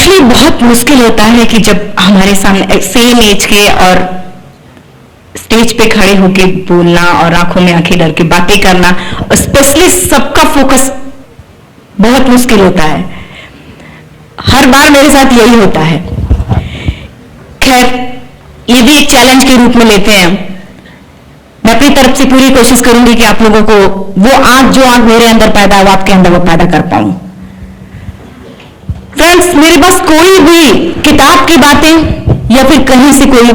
Actually बहुत मुश्किल होता है कि जब हमारे सामने सेम एज के और स्टेज पे खड़े होके बोलना और आंखों में आंखें डाल के बातें करना, स्पेशली सबका फोकस बहुत मुश्किल होता है। हर बार मेरे साथ यही होता है। खैर, ये भी एक चैलेंज के रूप में लेते हैं। मैं अपनी तरफ से पूरी कोशिश करूंगी कि आप लोगों को वो आंख जो आंख मेरे अंदर पैदा हो, आपके अंदर वो पैदा कर पाऊं। फ्रेंड्स, मेरे पास कोई भी किताब की बातें या फिर कहीं से कोई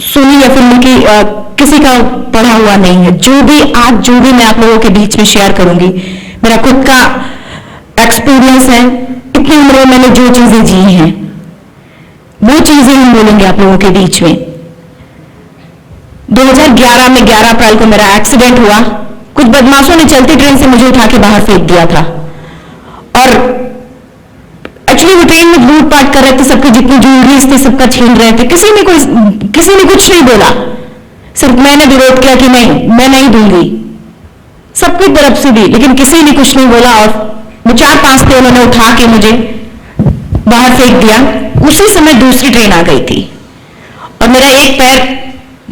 सुनी या फिर उनकी किसी का पढ़ा हुआ नहीं है। जो भी मैं आप लोगों के बीच में शेयर करूंगी, मेरा खुद का एक्सपीरियंस है। इतनी उम्र में मैंने जो चीजें जी हैं, वो चीजें हम बोलेंगे आप लोगों के बीच में। 2011 में 11 अप्रैल को मेरा एक्सीडेंट हुआ। कुछ बदमाशों ने चलती ट्रेन से मुझे उठा के बाहर फेंक दिया था और एक्चुअली वो ट्रेन में लूटपाट कर रहे थे, सबकी जितनी ज्वेलरीज थी सबका छीन रहे थे। किसी ने कुछ नहीं बोला, सिर्फ मैंने विरोध किया कि नहीं, मैं नहीं दूंगी, सबकी तरफ से भी, लेकिन किसी ने कुछ नहीं बोला और वो 4-5 थे, उन्होंने उठा के मुझे बाहर फेंक दिया। उसी समय दूसरी ट्रेन आ गई थी और मेरा एक पैर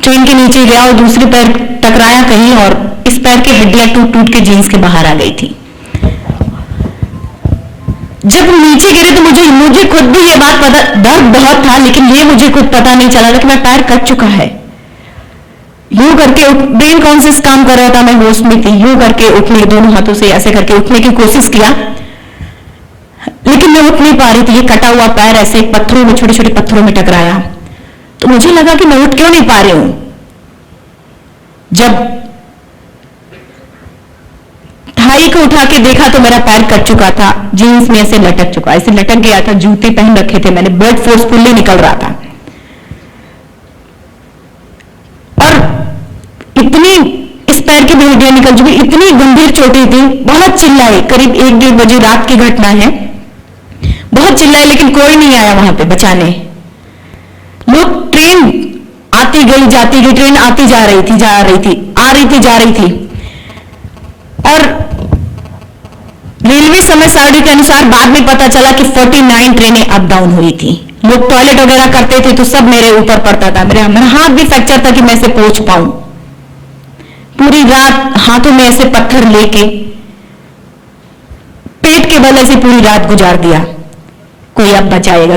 ट्रेन के नीचे गया और दूसरी पैर टकराया कहीं और इस पैर की हड्डियां टूट के जीन्स के बाहर आ गई थी। जब नीचे गिरे तो मुझे खुद भी ये बात पता, दर्द बहुत था, लेकिन ये मुझे खुद पता नहीं चला था कि मेरा पैर कट चुका है। यूं करके ब्रेन कॉन्शियस काम कर रहा था, मैं होश में थी। यूं करके उठने, दोनों हाथों से ऐसे करके उठने की कोशिश किया, लेकिन मैं उठ नहीं पा रही थी। ये कटा हुआ पैर ऐसे पत्थरों में, छोटे छोटे पत्थरों में टकराया तो मुझे लगा कि मैं उठ क्यों नहीं पा रही हूं। जब थाई को उठा के देखा तो मेरा पैर कट चुका था, जीन्स में ऐसे लटक गया था। जूते पहन रखे थे मैंने, ब्लड फोर्सफुली निकल रहा था और इतनी इस पैर की भी हड्डियां निकल चुकी, इतनी गंभीर चोटें थी। बहुत चिल्लाए, करीब 1-1:30 बजे रात की घटना है। बहुत चिल्लाए लेकिन कोई नहीं आया वहां पे बचाने। लोग, ट्रेन आती गई जाती गई, ट्रेन आती जा रही थी, आ रही थी और रेलवे समय सारणी के अनुसार बाद में पता चला कि 49 ट्रेनें अप डाउन हुई थी। लोग टॉयलेट वगैरह करते थे तो सब मेरे ऊपर पड़ता था। मेरा हाथ भी फ्रैक्चर था कि मैं इसे पोंछ पाऊं। पूरी रात हाथों में ऐसे पत्थर लेके पेट के बल ऐसे पूरी रात गुजार दिया। कोई अब बचाएगा,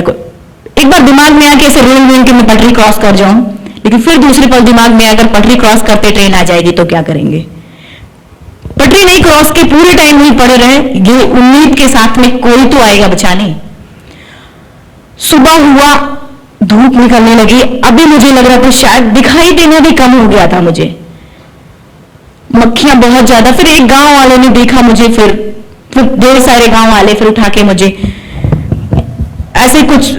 एक बार दिमाग में आके ऐसे रेल के मैं पटरी क्रॉस कर जाऊं, लेकिन फिर दूसरी पल दिमाग में अगर पटरी क्रॉस करते ट्रेन आ जाएगी तो क्या करेंगे। पटरी नहीं क्रॉस की, पूरे टाइम वहीं पड़े रहे, ये उम्मीद के साथ में कोई तो आएगा बचाने। सुबह हुआ, धूप निकलने लगी। अभी मुझे लग रहा था शायद दिखाई देना भी कम हो गया था मुझे, मक्खियां बहुत ज्यादा। फिर एक गांव वाले ने देखा मुझे, फिर ढेर सारे गांव वाले फिर उठा के मुझे ऐसे कुछ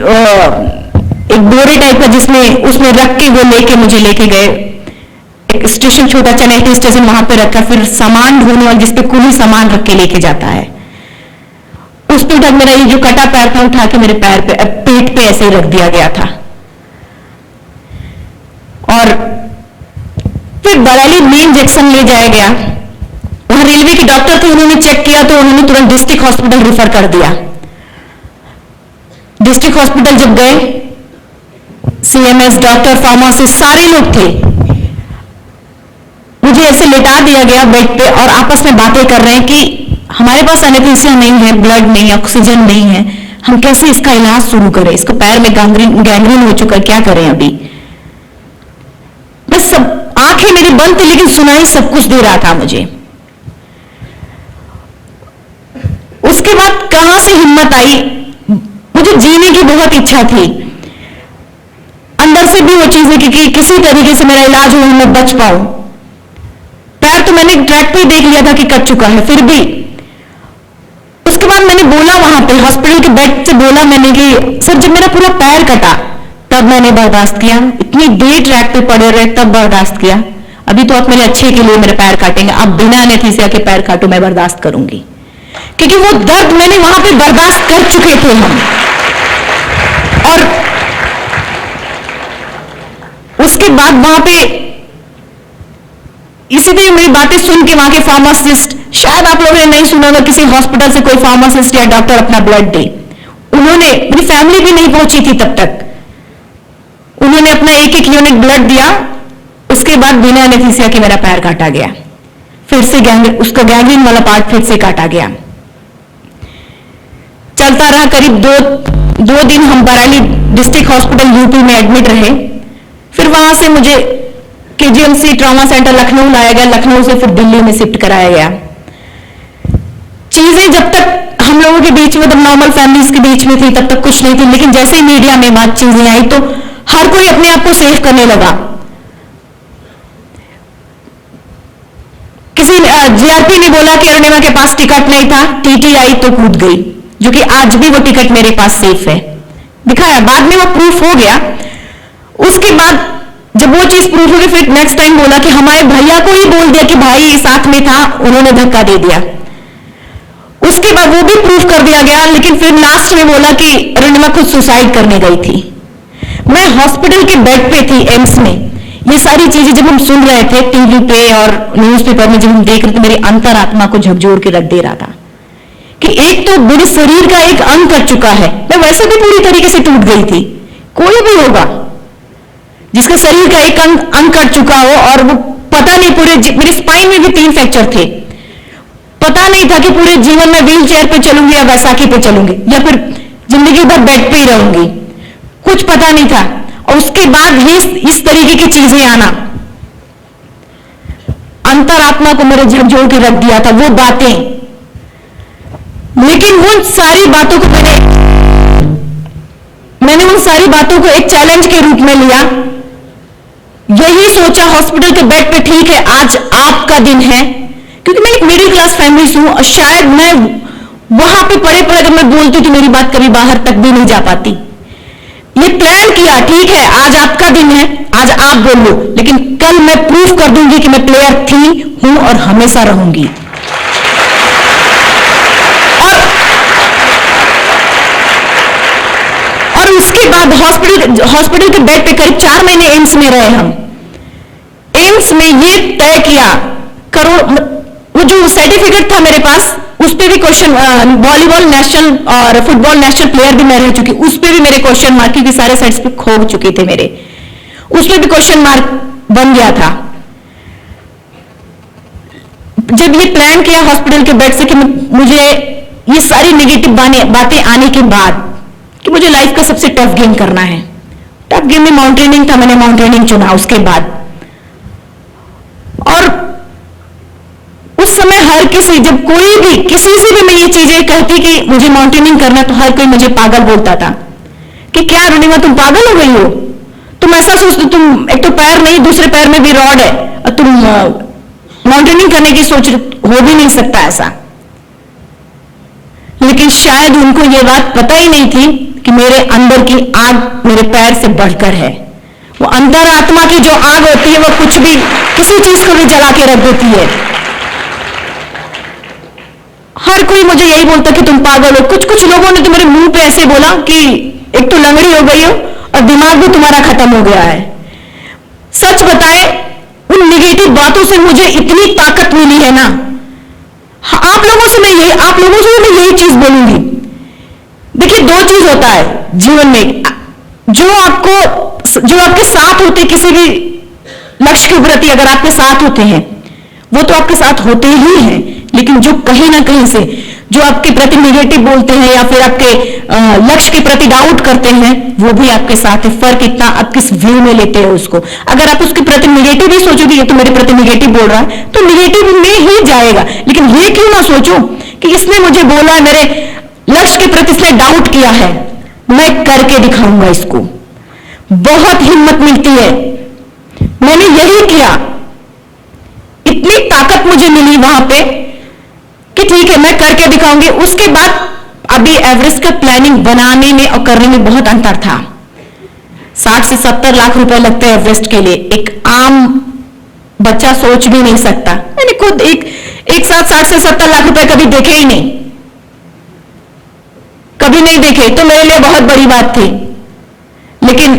एक बोरे टाइप का जिसमें उसमें रख के वो लेके गए एक स्टेशन, छोटा चनेटी स्टेशन, वहां पे रखा। फिर सामान ढोने वाले जिसपे कुली सामान रख के लेके जाता है, उस पे तक मेरा ये जो कटा पैर था उठा के मेरे पैर पे, पेट पे ऐसे ही रख दिया गया था। और फिर बरेली मेन जंक्शन ले जाया गया। वहां रेलवे के डॉक्टर थे, उन्होंने चेक किया तो उन्होंने तुरंत डिस्ट्रिक्ट हॉस्पिटल रिफर कर दिया। डिस्ट्रिक्ट हॉस्पिटल जब गए, सीएमएस, डॉक्टर, फार्मासिस्ट, सारे लोग थे। मुझे ऐसे लेटा दिया गया बेड पे और आपस में बातें कर रहे हैं कि हमारे पास एनेस्थीसिया नहीं है, ब्लड नहीं है, ऑक्सीजन नहीं है, हम कैसे इसका इलाज शुरू करें। इसको पैर में गैंग्रीन हो चुका है, क्या करें अभी। बस सब आंखें मेरी बंद थी लेकिन सुनाई सब कुछ दे रहा था मुझे। उसके बाद कहां से हिम्मत आई, मुझे जीने की बहुत इच्छा थी अंदर से भी वो चीजें कि किसी तरीके से मेरा इलाज हो, मैं बच पाऊं। पैर तो मैंने ट्रैक पे देख लिया था कि कट चुका है, फिर भी उसके बाद मैंने बोला वहां पे हॉस्पिटल के बेड से बोला मैंने कि सर जब मेरा पूरा पैर कटा तब मैंने बर्दाश्त किया, इतनी देर ट्रैक पे पड़े रहे तब बर्दाश्त किया। अभी तो आप मेरे अच्छे के लिए मेरे पैर काटेंगे, अब बिना एनेस्थीसिया के पैर काटो मैं बर्दाश्त करूंगी, क्योंकि वो दर्द मैंने वहां पे बर्दाश्त कर चुके थे हम। और उसके बाद वहां पे इसीलिए मेरी बातें सुन के वहां के फार्मासिस्ट, शायद आप लोगों ने नहीं सुना होगा, किसी हॉस्पिटल से कोई फार्मासिस्ट या डॉक्टर अपना ब्लड दे, उन्होंने, मेरी फैमिली भी नहीं पहुंची थी तब तक, उन्होंने अपना एक एक यूनिट ब्लड दिया, उसके बाद बिना एनेस्थीसिया के मेरा पैर काटा गया, फिर से उसका गैंग्रीन वाला पार्ट फिर से काटा गया। चलता रहा, करीब दो दिन हम बरेली डिस्ट्रिक्ट हॉस्पिटल यूपी में एडमिट रहे, फिर वहां से मुझे केजीएमसी ट्रॉमा सेंटर लखनऊ लाया गया, लखनऊ से फिर दिल्ली में शिफ्ट कराया गया। चीजें जब तक हम लोगों के बीच में, मतलब नॉर्मल फैमिलीज के बीच में थी, तब तक कुछ नहीं थी, लेकिन जैसे ही मीडिया में बात चीजें आई तो हर कोई अपने आप को सेफ करने लगा। किसी जीआरपी ने बोला कि अरुणिमा के पास टिकट नहीं था, टीटी आई तो कूद गई, जो कि आज भी वो टिकट मेरे पास सेफ है, दिखाया, बाद में वो प्रूफ हो गया। उसके बाद जब वो चीज प्रूफ हो गई, फिर नेक्स्ट टाइम बोला कि हमारे भैया को ही बोल दिया कि भाई साथ में था, उन्होंने धक्का दे दिया। उसके बाद वो भी प्रूफ कर दिया गया, लेकिन फिर लास्ट में बोला कि अरुणिमा खुद सुसाइड करने गई थी। मैं हॉस्पिटल के बेड पे थी, एम्स में। ये सारी चीजें जब हम सुन रहे थे टीवी पे और न्यूज़पेपर में जब हम देख रहे थे, मेरी अंतरात्मा को झकझोर के रख दे रहा था कि एक तो मेरे शरीर का एक अंग कट चुका है, मैं वैसे भी पूरी तरीके से टूट गई थी। कोई भी होगा जिसका शरीर का एक अंग कट चुका हो और वो पता नहीं, पूरे मेरे स्पाइन में भी 3 फ्रैक्चर थे, पता नहीं था कि पूरे जीवन में व्हील चेयर पे चलूंगी या बैसाखी पे चलूंगी या फिर जिंदगी भर बेड पे ही रहूंगी, कुछ पता नहीं था। और उसके बाद ही इस तरीके की चीजें आना, अंतरात्मा को मेरे झकझोर के रख दिया था वो बातें। लेकिन उन सारी बातों को मैंने उन सारी बातों को एक चैलेंज के रूप में लिया। यही सोचा हॉस्पिटल के बेड पे, ठीक है आज आपका दिन है, क्योंकि मैं एक मिडिल क्लास फैमिली से हूं और शायद मैं वहां पे पड़े पड़े अगर मैं बोलती तो मेरी बात कभी बाहर तक भी नहीं जा पाती। ये प्लान किया, ठीक है आज आपका दिन है, आज आप बोल लो, लेकिन कल मैं प्रूफ कर दूंगी कि मैं प्लेयर थी, हूं और हमेशा रहूंगी। और उसके बाद हॉस्पिटल के बेड पे करीब 4 महीने एम्स में रहे हम। एम्स में ये तय किया, करोड़, वो जो सर्टिफिकेट था मेरे पास उस पे भी क्वेश्चन, वॉलीबॉल नेशनल और फुटबॉल नेशनल प्लेयर भी मैं रह चुकी, उस पे भी मेरे क्वेश्चन मार्क, क्योंकि सारे सर्टिफिकेट खो चुके थे मेरे, उस पे भी क्वेश्चन मार्क बन गया था। जब ये प्लान किया हॉस्पिटल के बेड से कि मुझे ये सारी नेगेटिव बातें आने के बाद कि मुझे लाइफ का सबसे टफ गेम करना है, टफ गेम में माउंटेनिंग था, मैंने माउंटेनिंग चुना उसके बाद। और उस समय हर किसी, जब कोई भी किसी से भी मैं ये चीजें कहती कि मुझे माउंटेनिंग करना, तो हर कोई मुझे पागल बोलता था कि क्या अरुणिमा तुम पागल हो गई हो, तुम ऐसा सोचते, तुम एक तो पैर नहीं दूसरे पैर में भी रॉड है और तुम माउंटेनिंग करने की सोच, हो भी नहीं सकता ऐसा। लेकिन शायद उनको ये बात पता ही नहीं थी कि मेरे अंदर की आग मेरे पैर से बढ़कर है। वो अंतरात्मा की जो आग होती है वो कुछ भी, किसी चीज को भी जला के रख देती है। हर कोई मुझे यही बोलता कि तुम पागल हो। कुछ कुछ लोगों ने तो मेरे मुंह पे ऐसे बोला कि एक तो लंगड़ी हो गई हो और दिमाग भी तुम्हारा खत्म हो गया है। सच बताए, उन निगेटिव बातों से मुझे इतनी ताकत मिली है ना। आप लोगों से मैं यही चीज बोलूंगी। देखिए, 2 चीज होता है जीवन में, जो आपके साथ होते, किसी भी लक्ष्य के प्रति अगर आपके साथ होते हैं वो तो आपके साथ होते ही हैं, लेकिन जो कहीं ना कहीं से जो आपके प्रति निगेटिव बोलते हैं या फिर आपके लक्ष्य के प्रति डाउट करते हैं, वो भी आपके साथ है। फर्क इतना आप किस व्यू में लेते हो उसको। अगर आप उसके प्रति निगेटिव ही सोचोगे ये तो मेरे प्रति निगेटिव बोल रहा है, तो निगेटिव में ही जाएगा। लेकिन ये क्यों ना सोचो कि इसने मुझे बोला है, मेरे लक्ष्य के प्रति इसने डाउट किया है, मैं करके दिखाऊंगा इसको। बहुत हिम्मत मिलती है। मैंने यही किया, इतनी ताकत मुझे मिली वहां पे कि ठीक है मैं करके दिखाऊंगी। उसके बाद अभी एवरेस्ट का प्लानिंग बनाने में और करने में बहुत अंतर था। 60 से 70 लाख रुपए लगते हैं एवरेस्ट के लिए, एक आम बच्चा सोच भी नहीं सकता। मैंने खुद एक साथ 60 से 70 लाख रुपए कभी देखे ही नहीं, कभी नहीं देखे, तो मेरे लिए बहुत बड़ी बात थी। लेकिन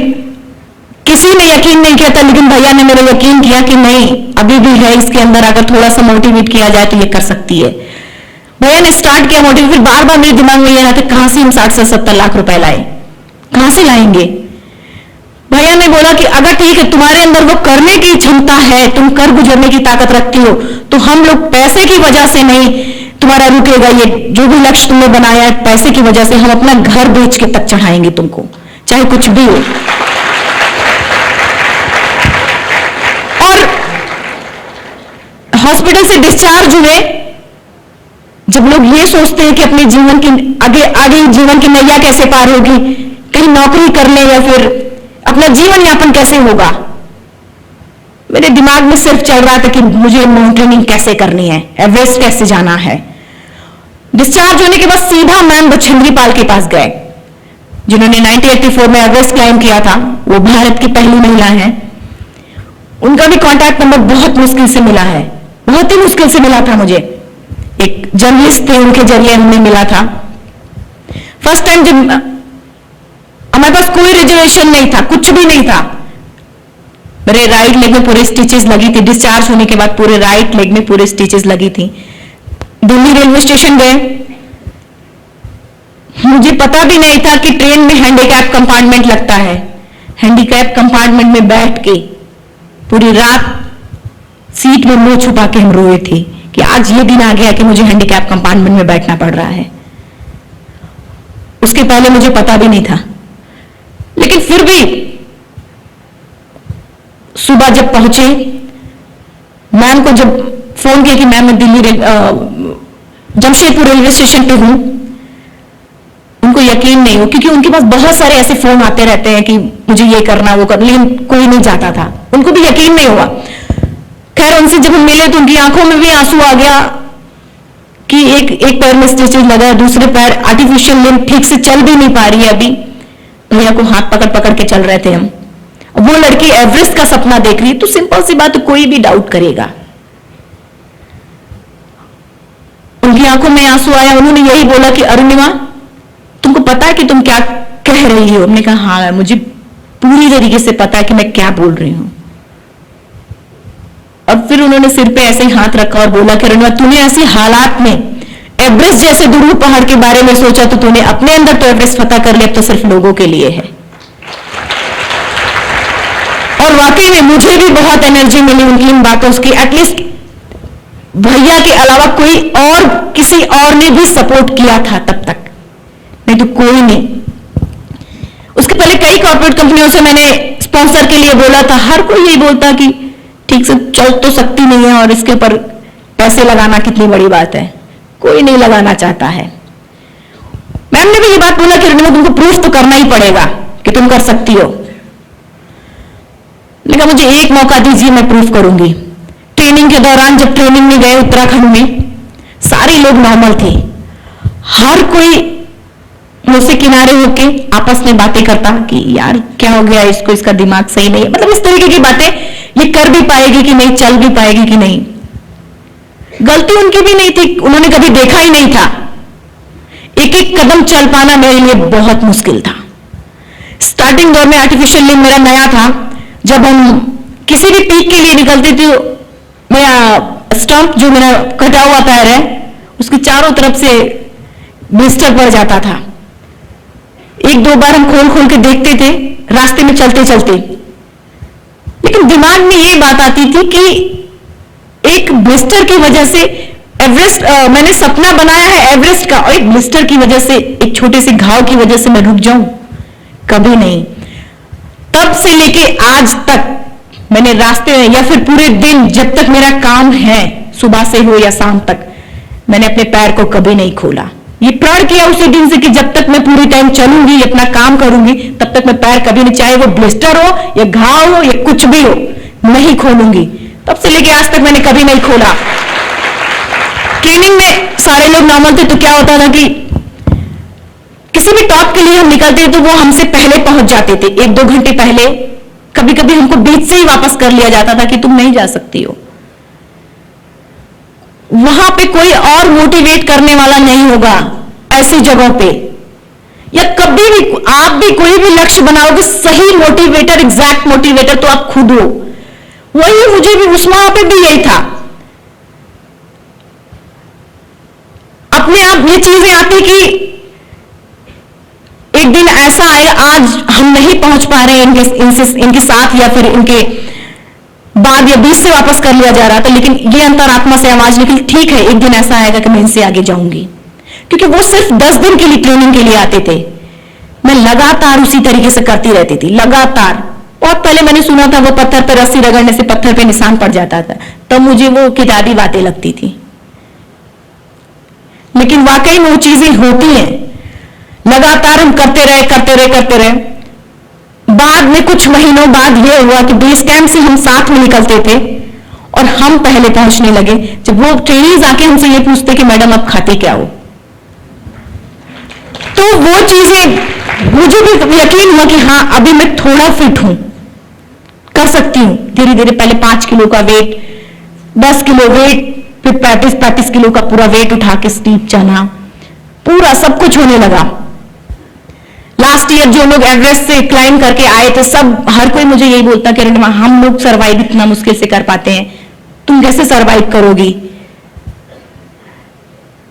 किसी ने यकीन नहीं किया था, लेकिन भैया ने मेरा यकीन किया कि नहीं, अभी भी है इसके अंदर, अगर थोड़ा सा मोटिवेट किया जाए तो ये कर सकती है। भैया ने स्टार्ट किया मोटिवेट, फिर बार बार मेरे दिमाग में ये आता कहां से हम 60 से 70 लाख रुपए लाए, कहां से लाएंगे। भैया ने बोला कि अगर ठीक है तुम्हारे अंदर वो करने की क्षमता है, तुम कर गुजरने की ताकत रखती हो, तो हम लोग पैसे की वजह से नहीं तुम्हारा रुकेगा ये जो भी लक्ष्य तुमने बनाया है, पैसे की वजह से हम अपना घर बेच के तक चढ़ाएंगे तुमको, चाहे कुछ भी हो। और हॉस्पिटल से डिस्चार्ज हुए, जब लोग ये सोचते हैं कि अपने जीवन की आगे आगे जीवन की नैया कैसे पार होगी, कहीं नौकरी कर ले या फिर अपना जीवन यापन कैसे होगा, मेरे दिमाग में सिर्फ चल रहा था कि मुझे माउंटेनिंग कैसे करनी है, एवरेस्ट कैसे जाना है। डिस्चार्ज होने के बाद सीधा मैम बछेंद्री पाल के पास गए, जिन्होंने 1984 में एवरेस्ट क्लाइम किया था, वो भारत की पहली महिला हैं। उनका भी कांटेक्ट नंबर बहुत मुश्किल से मिला है, बहुत ही मुश्किल से मिला था मुझे। एक जर्नलिस्ट थे, उनके जरिए हमें मिला था। फर्स्ट टाइम जब हमारे पास कोई रिजर्वेशन नहीं था, कुछ भी नहीं था, मेरे राइट लेग में पूरे स्टिचेस लगी थी, डिस्चार्ज होने के बाद पूरे राइट लेग में पूरे स्टिचेस लगी थी। दिल्ली रेलवे स्टेशन गए, मुझे पता भी नहीं था कि ट्रेन में हैंडीकैप कंपार्टमेंट लगता है। हैंडीकैप कंपार्टमेंट में बैठ के पूरी रात सीट में मुंह छुपा के हम रोए थे कि आज ये दिन आ गया कि मुझे हैंडीकैप कंपार्टमेंट में बैठना पड़ रहा है। उसके पहले मुझे पता भी नहीं था, लेकिन फिर भी सुबह जब पहुंचे, मैम को जब फोन किया कि मैम मैं दिल्ली जमशेदपुर रेलवे स्टेशन पे हूं, उनको यकीन नहीं हो, क्योंकि उनके पास बहुत सारे ऐसे फोन आते रहते हैं कि मुझे ये करना वो करना, लेकिन कोई नहीं जाता था, उनको भी यकीन नहीं हुआ। खैर उनसे जब हम मिले तो उनकी आंखों में भी आंसू आ गया कि एक पैर में स्टिचेस लगा है, दूसरे पैर आर्टिफिशियल लिम्ब ठीक से चल भी नहीं पा रही है अभी। भैया को हाथ पकड़ पकड़ के चल रहे थे हम। वो लड़की एवरेस्ट का सपना देख रही है, तो सिंपल सी बात, कोई भी डाउट करेगा। उनकी आंखों में आंसू आया, उन्होंने यही बोला कि अरुणिमा तुमको पता है कि तुम क्या कह रही हो? हमने कहा हाँ मुझे पूरी तरीके से पता है कि मैं क्या बोल रही हूं। और फिर उन्होंने सिर पे ऐसे ही हाथ रखा और बोला कि अरुणिमा तूने ऐसे हालात में एवरेस्ट जैसे दुर्लभ पहाड़ के बारे में सोचा तो तूने अपने अंदर तो एवरेस्ट फतह कर लिया, अब तो सिर्फ लोगों के लिए है। और वाकई में मुझे भी बहुत एनर्जी मिली उनकी इन बातों की। एटलीस्ट भैया के अलावा कोई और किसी और ने भी सपोर्ट किया था तब तक, नहीं तो कोई नहीं। उसके पहले कई कॉर्पोरेट कंपनियों से मैंने स्पॉन्सर के लिए बोला था, हर कोई यही बोलता कि ठीक से चल तो सकती नहीं है और इसके ऊपर पैसे लगाना कितनी बड़ी बात है, कोई नहीं लगाना चाहता है। मैम ने भी ये बात बोला कि तुमको प्रूफ तो करना ही पड़ेगा कि तुम कर सकती हो। लेकिन मुझे एक मौका दीजिए, मैं प्रूफ करूंगी। ट्रेनिंग के दौरान जब ट्रेनिंग में गए उत्तराखंड में, सारे लोग नॉर्मल थे, हर कोई मुझसे किनारे होके आपस में बातें करता कि यार क्या हो गया इसको, इसका दिमाग सही नहीं है, मतलब इस तरीके की बातें, ये कर भी पाएगी कि नहीं, चल भी पाएगी कि नहीं। गलती उनकी भी नहीं थी, उन्होंने कभी देखा ही नहीं था। एक एक कदम चल पाना मेरे लिए बहुत मुश्किल था। स्टार्टिंग दौर में आर्टिफिशियल लिम्ब मेरा नया था। जब हम किसी भी पीक के लिए निकलते थे, मेरा स्टंप जो मेरा कटा हुआ पैर है उसके चारों तरफ से ब्लिस्टर पड़ जाता था। एक दो बार हम खोल खोल के देखते थे रास्ते में चलते चलते, लेकिन दिमाग में ये बात आती थी कि एक ब्लिस्टर की वजह से एवरेस्ट, मैंने सपना बनाया है एवरेस्ट का, और एक ब्लिस्टर की वजह से, एक छोटे से घाव की वजह से मैं रुक जाऊं, कभी नहीं। तब से लेके आज तक मैंने रास्ते में या फिर पूरे दिन जब तक मेरा काम है, सुबह से हो या शाम तक, मैंने अपने पैर को कभी नहीं खोला। ये प्रण किया उसी दिन से कि जब तक मैं पूरी टाइम चलूंगी, अपना काम करूंगी, तब तक मैं पैर कभी नहीं, चाहे वो ब्लिस्टर हो या घाव हो या कुछ भी हो, नहीं खोलूंगी। तब से लेके आज तक मैंने कभी नहीं खोला। ट्रेनिंग में सारे लोग नॉर्मल थे, तो क्या होता था कि किसी भी टॉप के लिए हम निकलते तो वो हमसे पहले पहुंच जाते थे, 1-2 घंटे पहले। कभी कभी हमको बीच से ही वापस कर लिया जाता था कि तुम नहीं जा सकती हो। वहां पे कोई और मोटिवेट करने वाला नहीं होगा ऐसी जगहों पे, या कभी भी आप भी कोई भी लक्ष्य बनाओगे, सही मोटिवेटर, एग्जैक्ट मोटिवेटर तो आप खुद हो। वही मुझे भी उस वहां पे भी यही था। अपने आप ये चीजें आती कि एक दिन ऐसा आएगा, आज हम नहीं पहुंच पा रहे हैं इनके साथ, या फिर इनके बाद या बीच से वापस कर लिया जा रहा था, लेकिन ये अंतरात्मा से आवाज निकली, ठीक है एक दिन ऐसा आएगा कि मैं इनसे आगे जाऊंगी। क्योंकि वो सिर्फ 10 दिन के लिए ट्रेनिंग के लिए आते थे, मैं लगातार उसी तरीके से करती रहती थी, लगातार। बहुत पहले मैंने सुना था वो पत्थर पर रस्सी रगड़ने से पत्थर पे निशान पड़ जाता था, तब मुझे वो किताबी बातें लगती थी, लेकिन वाकई में वो चीजें होती हैं। लगातार हम करते रहे। बाद में कुछ महीनों बाद ये हुआ कि बेस कैंप से हम साथ में निकलते थे और हम पहले पहुंचने लगे। जब वो ट्रेनिंग्स आके हमसे ये पूछते कि मैडम आप खाते क्या हो, तो वो चीजें मुझे भी यकीन हुआ कि हाँ अभी मैं थोड़ा फिट हूं, कर सकती हूं। धीरे धीरे पहले 5 किलो का वेट, 10 किलो वेट, फिर 35 किलो का पूरा वेट उठा के स्टीप जाना, पूरा सब कुछ होने लगा। लास्ट ईयर जो लोग एवरेस्ट से क्लाइंब करके आए थे, सब हर कोई मुझे यही बोलता कि अरुणिमा हम लोग सरवाइव इतना मुश्किल से कर पाते हैं, तुम कैसे सरवाइव करोगी।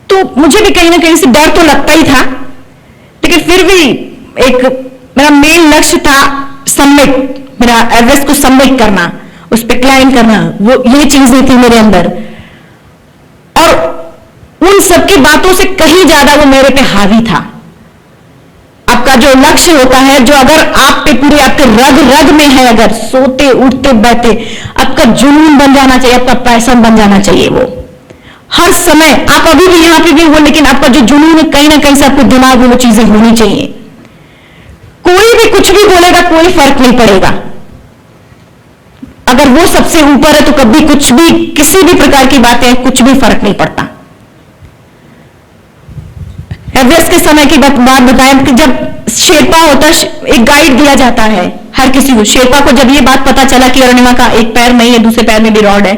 तो मुझे भी कहीं ना कहीं से डर तो लगता ही था, लेकिन फिर भी एक मेरा मेन लक्ष्य था सबमिट, मेरा एवरेस्ट को सबमिट करना, उस पर क्लाइंब करना, वो ये चीजें थी मेरे अंदर। और उन सबकी बातों से कहीं ज्यादा वो मेरे पे हावी था। आपका जो लक्ष्य होता है, जो अगर आप पे पूरे आपके रग रग में है, अगर सोते उठते बैठे आपका जुनून बन जाना चाहिए, आपका पैशन बन जाना चाहिए। वो हर समय आप अभी भी यहां पे भी हो, लेकिन आपका जो जुनून है कहीं ना कहीं से आपके दिमाग में वो चीजें होनी चाहिए। कोई भी कुछ भी बोलेगा कोई फर्क नहीं पड़ेगा, अगर वो सबसे ऊपर है तो कभी कुछ भी किसी भी प्रकार की बातें कुछ भी फर्क नहीं पड़ता। एवरेस्ट के समय की बात बताएं कि जब शेरपा होता, एक गाइड दिया जाता है हर किसी को। शेरपा को जब ये बात पता चला कि अरुणिमा का एक पैर नहीं है, दूसरे पैर में भी रॉड है,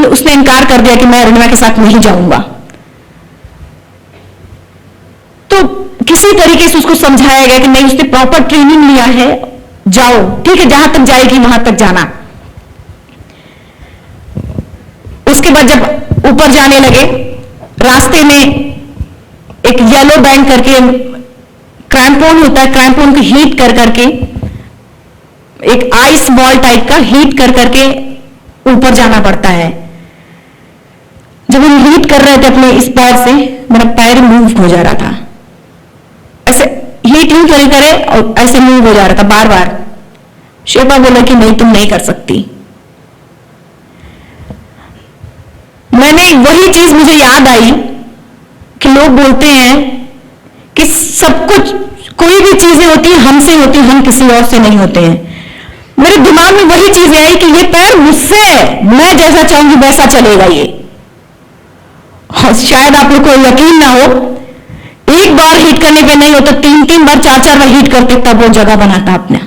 उसने इनकार कर दिया कि मैं अरुणिमा के साथ नहीं जाऊंगा। तो किसी तरीके से उसको समझाया गया कि नहीं, उसने प्रॉपर ट्रेनिंग लिया है, जाओ, ठीक है, जहां तक जाएगी वहां तक जाना। उसके बाद जब ऊपर जाने लगे, रास्ते में एक येलो बैंड करके क्रैम्पोन होता है, क्रैम्पोन को हीट कर करके, एक आइस बॉल टाइप का हीट कर करके ऊपर जाना पड़ता है। जब हम हीट कर रहे थे अपने इस पैर से, मेरा पैर मूव हो जा रहा था, ऐसे हीट नहीं करे और ऐसे मूव हो जा रहा था बार बार। शेरपा बोला कि नहीं, तुम नहीं कर सकती। मैंने वही चीज मुझे याद आई कि लोग बोलते हैं कि सब कुछ, कोई भी चीजें होती है हमसे होती है, हम किसी और से नहीं होते हैं। मेरे दिमाग में वही चीजें आई कि ये पैर मुझसे है, मैं जैसा चाहूंगी वैसा चलेगा ये। और शायद आप लोग को यकीन ना हो, एक बार हीट करने पे नहीं होता, 3-3 बार 4-4 बार हीट करते तब वो जगह बनाता अपना।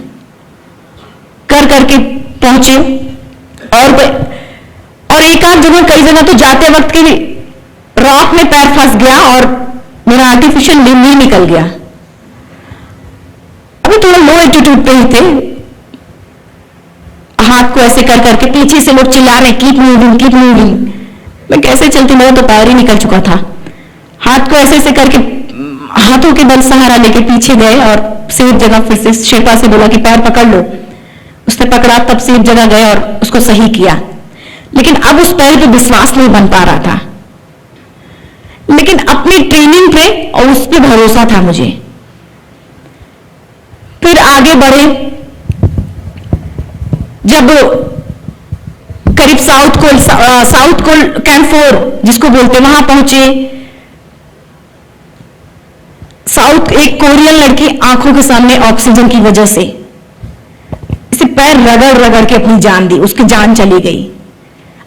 कर करके पहुंचे और एक आध जगह, कई जगह तो जाते वक्त के रॉक में पैर फंस गया और मेरा आर्टिफिशियल लिम्ब ही निकल गया। अभी थोड़ा लो एटीट्यूड पे ही थे, हाथ को ऐसे कर करके पीछे से लोग चिल्ला रहे कीप मूविंग कीप मूविंग। मैं कैसे चलती, मेरा तो पैर ही निकल चुका था। हाथ को ऐसे ऐसे करके हाथों के बल सहारा लेके पीछे गए और सेफ जगह फिर से शेरपा से बोला कि पैर पकड़ लो। उसने पकड़ा, तब सेफ जगह गए और उसको सही किया। लेकिन अब उस पैर पे विश्वास नहीं बन पा रहा था, लेकिन अपनी ट्रेनिंग पे और उस पे भरोसा था मुझे। फिर आगे बढ़े, जब करीब साउथ कोल कैंप 4 जिसको बोलते, वहां पहुंचे। साउथ एक कोरियन लड़की आंखों के सामने ऑक्सीजन की वजह से इसे पैर रगड़ रगड़ के अपनी जान दी, उसकी जान चली गई।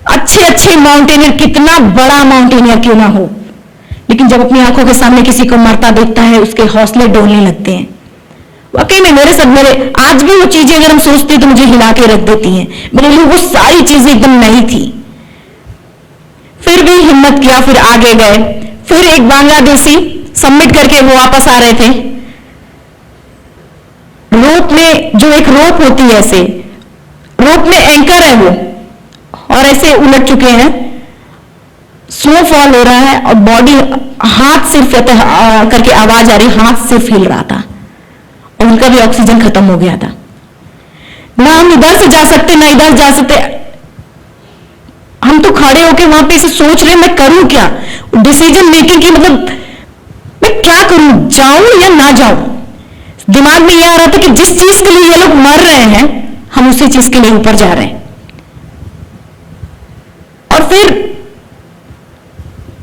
अच्छे माउंटेनियर, कितना बड़ा माउंटेनियर क्यों ना हो, लेकिन जब अपनी आंखों के सामने किसी को मरता देखता है उसके हौसले डोलने लगते हैं। वाकई में मेरे आज भी वो चीजें अगर हम सोचते हैं तो मुझे हिला के रख देती हैं। मेरे लिए वो सारी चीजें एकदम नई थी। फिर भी हिम्मत किया, फिर आगे गए। फिर एक बांग्लादेशी सबमिट करके वो वापस आ रहे थे। रोप में जो एक रोप होती है, ऐसे रोप में एंकर है वो, और ऐसे उलट चुके हैं, स्नोफॉल हो रहा है और बॉडी हाथ सिर्फ करके आवाज आ रही, हाथ सिर्फ हिल रहा था और उनका भी ऑक्सीजन खत्म हो गया था। ना हम इधर से जा सकते ना इधर जा सकते। हम तो खड़े होके वहां पे से सोच रहे मैं करूं क्या, डिसीजन मेकिंग की, मतलब मैं क्या करूं, जाऊं या ना जाऊं। दिमाग में यह आ रहा था कि जिस चीज के लिए ये लोग मर रहे हैं हम उसी चीज के लिए ऊपर जा रहे हैं। और फिर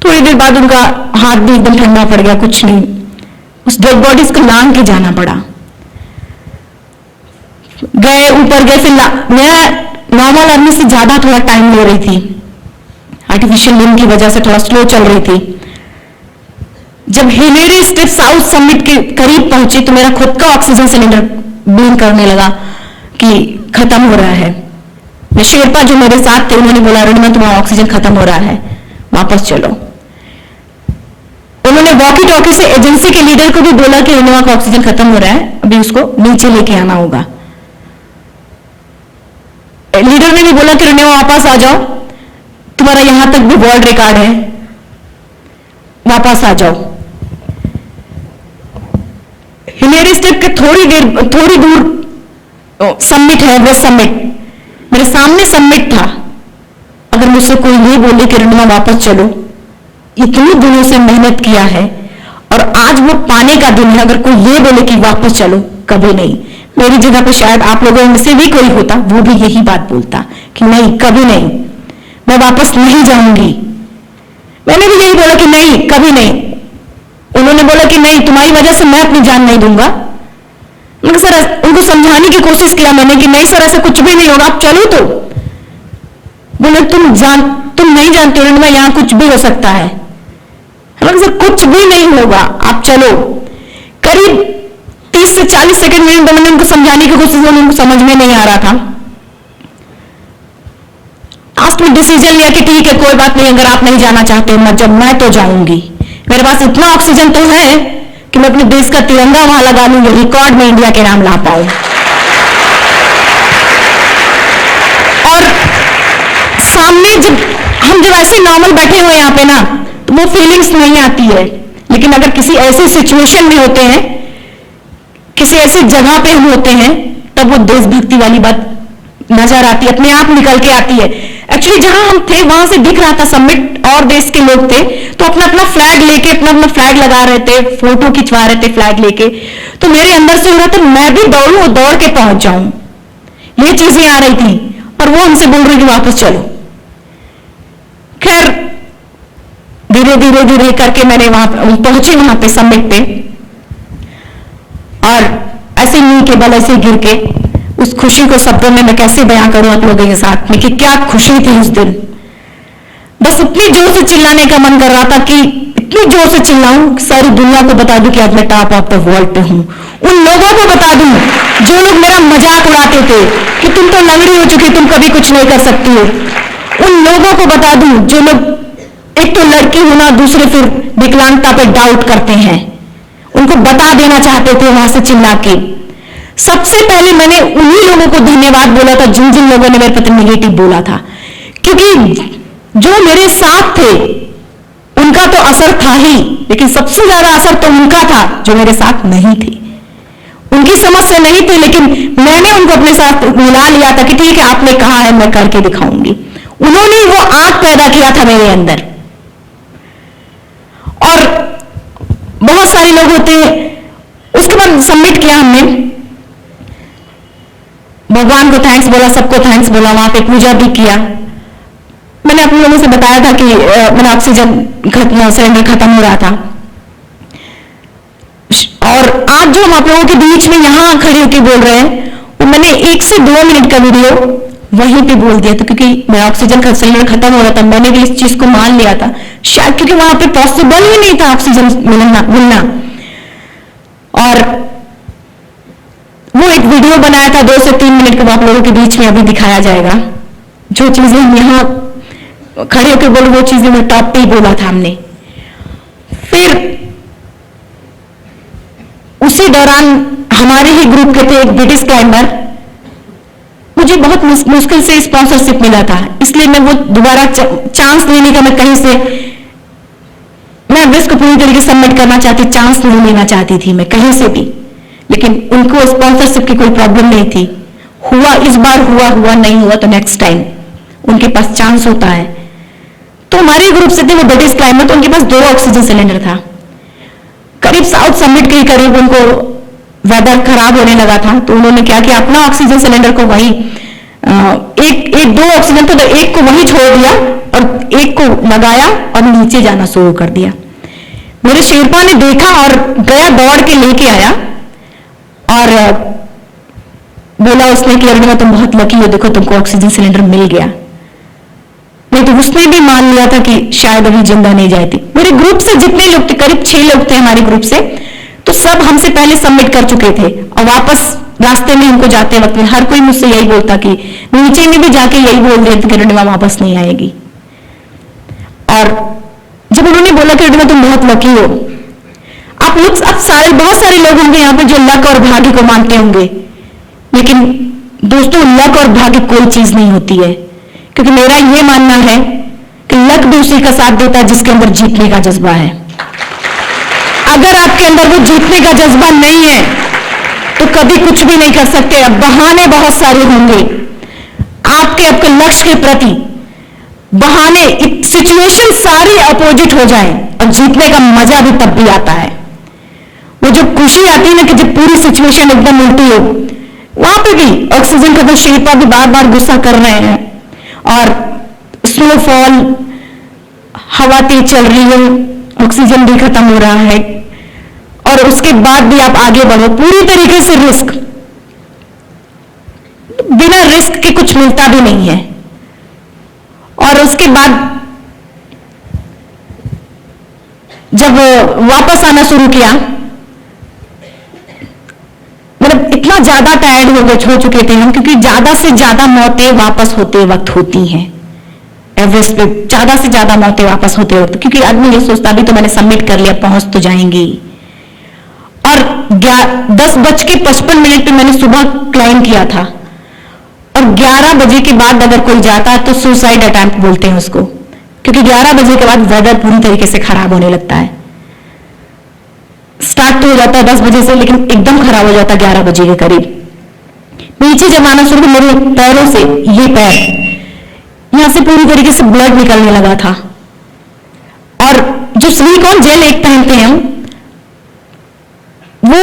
थोड़ी देर बाद उनका हाथ भी एकदम ठंडा पड़ गया, कुछ नहीं, उस डेड बॉडीज को लांग के जाना पड़ा। गए ऊपर गए, फिर मैं नॉर्मल आदमी से ज्यादा थोड़ा टाइम ले रही थी, आर्टिफिशियल लिम्ब की वजह से थोड़ा स्लो चल रही थी। जब हिलेरी स्टेप साउथ समिट के करीब पहुंची तो मेरा खुद का ऑक्सीजन सिलेंडर ब्लिंक करने लगा कि खत्म हो रहा है। मैं शेरपा जो मेरे साथ थे उन्होंने बोला, रणमा तुम्हारा ऑक्सीजन खत्म हो रहा है, वापस चलो। उन्होंने वॉकी टॉकी से एजेंसी के लीडर को भी बोला कि रणमा का ऑक्सीजन खत्म हो रहा है, अभी उसको नीचे लेके आना होगा। लीडर ने भी बोला कि रणमा वापस आ जाओ, तुम्हारा यहां तक भी वर्ल्ड रिकॉर्ड है, वापस आ जाओ। हिलेरी स्टेप के थोड़ी दूर समिट है, वो समिट मेरे सामने समिट था। अगर मुझसे कोई ये बोले कि रणमा वापस चलो, इतने दिनों से मेहनत किया है और आज वो पाने का दिन है, अगर कोई ये बोले कि वापस चलो, कभी नहीं। मेरी जगह पे शायद आप लोगों में से भी कोई होता, वो भी यही बात बोलता कि नहीं, कभी नहीं, मैं वापस नहीं जाऊंगी। मैंने भी यही बोला कि नहीं, कभी नहीं। उन्होंने बोला कि नहीं, तुम्हारी वजह से मैं अपनी जान नहीं दूंगा। मगर सर, उनको समझाने की कोशिश किया मैंने कि नहीं सर, ऐसा कुछ भी नहीं होगा, आप चलो। तो बोले तुम नहीं जानते हो मैं यहां कुछ भी हो सकता है। मगर सर कुछ भी नहीं होगा, आप चलो। करीब 30 से 40 सेकंड में मैंने उनको समझाने की कोशिश की, उनको समझ में नहीं आ रहा था। लास्ट में डिसीजन लिया कि ठीक है, कोई बात नहीं, अगर आप नहीं जाना चाहते मैं तो जाऊंगी। मेरे पास इतना ऑक्सीजन तो है कि मैं अपने देश का तिरंगा वहां लगा लूं, रिकॉर्ड में इंडिया के नाम ला पाऊं। और सामने हम जब ऐसे नॉर्मल बैठे हुए यहां पे ना, तो वो फीलिंग्स नहीं आती है। लेकिन अगर किसी ऐसे सिचुएशन में होते हैं, किसी ऐसी जगह पे हम होते हैं, तब वो देशभक्ति वाली बात नजर आती है, अपने आप निकल के आती है। एक्चुअली जहां हम थे वहां से दिख रहा था समिट, और देश के लोग थे, तो अपना अपना फ्लैग लेके अपना फ्लैग लगा रहे थे, फोटो खिंचवा रहे थे फ्लैग लेके। तो मेरे अंदर से हो रहा था मैं भी दौड़ूं और दौड़ के पहुंच जाऊं, ये चीजें आ रही थी। और वो हमसे बोल रही कि वापस चलो। खैर धीरे धीरे धीरे करके मैंने पहुंची वहां पे समिट पे, और ऐसे नींव के बल ऐसे गिर के उस खुशी को शब्दों में मैं कैसे बयां करूं आप लोगों के साथ में कि क्या खुशी थी उस दिन। बस इतनी जोर से चिल्लाने का मन कर रहा था कि इतनी जोर से चिल्लाऊं कि सारी दुनिया को बता दूं कि आज मैं टॉप ऑफ द वर्ल्ड पे हूं। उन लोगों को बता दूं जो लोग मेरा मजाक उड़ाते थे कि तुम तो लंगड़ी हो चुकी, तुम कभी कुछ नहीं कर सकती हो। उन लोगों को बता दूं जो लोग एक तो लड़की होना, दूसरे फिर विकलांगता पे डाउट करते हैं, उनको बता देना चाहते थे वहां से चिल्ला के। सबसे पहले मैंने उन्हीं लोगों को धन्यवाद बोला था जिन जिन लोगों ने मेरे प्रति नेगेटिव बोला था, क्योंकि जो मेरे साथ थे उनका तो असर था ही, लेकिन सबसे ज्यादा असर तो उनका था जो मेरे साथ नहीं थे। उनकी समस्या नहीं थी, लेकिन मैंने उनको अपने साथ मिला लिया था कि ठीक है आपने कहा है मैं करके दिखाऊंगी। उन्होंने वो आग पैदा किया था मेरे अंदर। और बहुत सारे लोग होते हैं, उसके बाद सबमिट किया हमने, भगवान को थैंक्स बोला, सबको थैंक्स बोला, वहां पे पूजा भी किया। मैंने आप लोगों से बताया था कि मेरा ऑक्सीजन सिलेंडर खत्म हो रहा था। और आज जो हम आप लोगों के बीच में यहां खड़े होकर बोल रहे हैं, वो मैंने 1 से 2 मिनट का वीडियो वहीं पे बोल दिया था, क्योंकि मेरा ऑक्सीजन का सिलेंडर खत्म हो रहा था। मैंने भी इस चीज को मान लिया था, शायद क्योंकि वहां पे पॉसिबल ही नहीं था ऑक्सीजन मिलना। और वो एक वीडियो बनाया था 2 से 3 मिनट का, आप लोगों के बीच में अभी दिखाया जाएगा। जो चीजें हम यहाँ खड़े होकर बोले वो चीजें मैं टॉप पे ही बोला था हमने। फिर उसी दौरान हमारे ही ग्रुप के थे एक ब्रिटिश क्लाइंबर, मुझे बहुत मुश्किल से स्पॉन्सरशिप मिला था, इसलिए मैं वो दोबारा चांस लेने का मैं कहीं से एवरेस्ट को पूरी तरीके से सबमिट करना चाहती, चांस नहीं लेना चाहती थी मैं कहीं से भी, लेकिन उनको स्पॉन्सरशिप की कोई प्रॉब्लम नहीं थी। हुआ इस बार, हुआ नहीं हुआ तो नेक्स्ट टाइम उनके पास चांस होता है। तो हमारे ग्रुप से थे वो ब्रिटिश क्लाइंबर, तो उनके पास 2 ऑक्सीजन सिलेंडर था। करीब साउथ समिट के करीब उनको वेदर खराब होने लगा था, तो उन्होंने क्या किया, अपना ऑक्सीजन सिलेंडर को वही एक 2 ऑक्सीजन तो एक को वहीं छोड़ दिया और एक को लगाया और नीचे जाना शुरू कर दिया। मेरे शेरपा ने देखा और गया, दौड़ के लेके आया और बोला उसने कि अरुणिमा तुम बहुत लकी हो, देखो तुमको ऑक्सीजन सिलेंडर मिल गया। नहीं तो उसने भी मान लिया था कि शायद अभी जिंदा नहीं जाती। मेरे ग्रुप से जितने लोग थे, करीब 6 लोग थे हमारे ग्रुप से, तो सब हमसे पहले सबमिट कर चुके थे और वापस रास्ते में हमको जाते वक्त में हर कोई मुझसे यही बोलता कि नीचे में भी जाके यही बोल रहे थे कि अरुणिमा वापस नहीं आएगी। और जब उन्होंने बोला कि अरुणिमा तुम बहुत लकी हो, आप लोग अब बहुत सारे लोग होंगे यहाँ पे जो लक और भाग्य को मानते होंगे, लेकिन दोस्तों लक और भाग्य कोई चीज नहीं होती है, क्योंकि मेरा यह मानना है कि लक भी उसी का साथ देता है जिसके अंदर जीतने का जज्बा है। अगर आपके अंदर वो जीतने का जज्बा नहीं है तो कभी कुछ भी नहीं कर सकते। अब बहाने बहुत सारे होंगे आपके लक्ष्य के प्रति, बहाने, सिचुएशन सारी अपोजिट हो जाए और जीतने का मजा भी तब भी आता है। वो जो खुशी आती है ना कि जब पूरी सिचुएशन एकदम उल्टी हो, वहां पे भी ऑक्सीजन का तो शेरपा भी बार बार गुस्सा कर रहे हैं और स्नोफॉल, हवा तेज चल रही है, ऑक्सीजन भी खत्म हो रहा है और उसके बाद भी आप आगे बढ़ो पूरी तरीके से। रिस्क, बिना रिस्क के कुछ मिलता भी नहीं है। और उसके बाद जब वापस आना शुरू किया, मतलब इतना ज्यादा टायर्ड हो चुके थे हम, क्योंकि ज्यादा से ज्यादा मौतें वापस होते वक्त होती हैं एवरेस्ट पे, ज्यादा से ज्यादा मौतें वापस होते वक्त, क्योंकि आदमी ये सोचता अभी तो मैंने सबमिट कर लिया, पहुंच तो जाएंगी। और 10:55 पे मैंने सुबह क्लाइम किया था और 11 बजे के बाद अगर कोई जाता है तो सुसाइड अटेम्प्ट बोलते हैं उसको, क्योंकि 11 बजे के बाद वेदर पूरी तरीके से खराब होने लगता है। स्टार्ट तो हो जाता है 10 बजे से, लेकिन एकदम खराब हो जाता है 11 बजे के करीब। नीचे जब आना शुरू, मेरे पैरों से, ये पैर यहां से पूरी तरीके से ब्लड निकलने लगा था। और जो सिलिकॉन जेल एक पहनते हैं वो,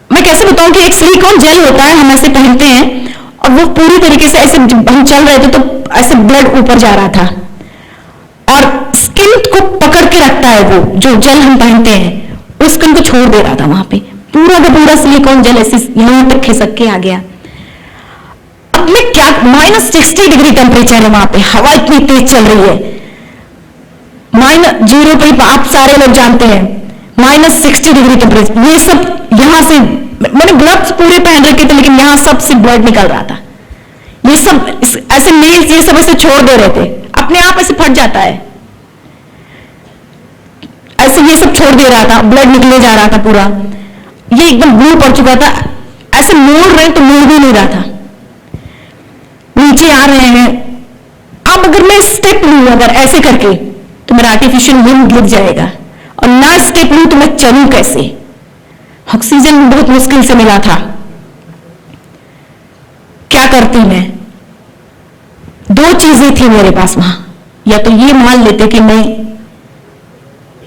मैं कैसे बताऊं कि एक सिलिकॉन जेल होता है, हम ऐसे पहनते हैं और वो पूरी तरीके से ऐसे हम चल रहे थे तो ऐसे ब्लड ऊपर जा रहा था और स्किन को पकड़ के रखता है वो जो जेल हम पहनते हैं, उस स्किन को छोड़ दे रहा था। वहां पे पूरा का पूरा सिलिकॉन जेल ऐसे यहां तक खिसक के आ गया। अब मैं क्या, -60 डिग्री टेम्परेचर है वहां पे, हवा इतनी तेज चल रही है, -0 पे आप सारे लोग जानते हैं -60 डिग्री टेम्परेचर। ये सब यहां से, मैंने ग्लव्स पूरे पहन रखे थे लेकिन यहां सब से ब्लड निकल रहा था। ये सब ऐसे नेल्स, ये सब ऐसे छोड़ दे रहे थे, अपने आप ऐसे फट जाता है, ऐसे ये सब छोड़ दे रहा था, ब्लड निकले जा रहा था पूरा, ये एकदम ब्लू पड़ चुका था, ऐसे मोड़ रहे तो मोड़ भी नहीं रहा था। नीचे आ रहे हैं, अब अगर मैं स्टेप लूं अगर ऐसे करके तो मेरा आर्टिफिशियल लिम्ब गिर जाएगा, और ना स्टेप लूं तो मैं चलूं कैसे। ऑक्सीजन बहुत मुश्किल से मिला था। क्या करती मैं, 2 चीजें थी मेरे पास वहां, या तो ये मान लेते कि मैं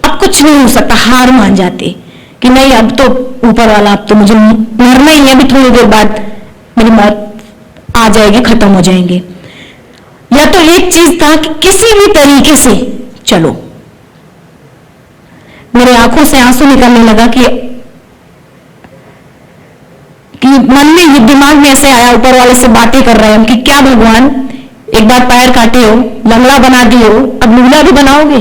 अब कुछ नहीं हो सकता, हार मान जाते कि नहीं अब तो ऊपर वाला, अब तो मुझे मरना ही है, अभी थोड़ी देर बाद मेरी मौत आ जाएगी, खत्म हो जाएंगे। या तो एक चीज था कि किसी भी तरीके से चलो। मेरे आंखों से आंसू निकलने लगा कि मन में, ये दिमाग में ऐसे आया, ऊपर वाले से बातें कर रहे हैं कि क्या भगवान, एक बार पैर काटे हो, लंगड़ा बना दिए हो, अब लूला भी बनाओगे।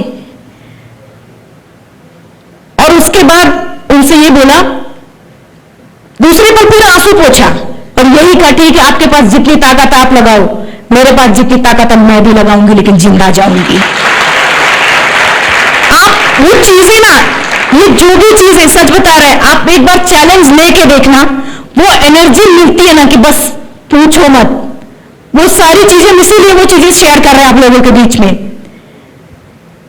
और उसके बाद उनसे ये बोला, दूसरे पर फिर आंसू पोंछा और यही कहा ठीक है आपके पास जितनी ताकत आप लगाओ, मेरे पास जितनी ताकत अब मैं भी लगाऊंगी, लेकिन जिंदा जाऊंगी। आप वो चीजें ना, ये जो भी चीजें सच बता रहे हैं, आप एक बार चैलेंज लेके देखना, वो एनर्जी मिलती है ना कि बस पूछो मत। वो सारी चीजें, इसीलिए वो चीजें शेयर कर रहे हैं आप लोगों के बीच में।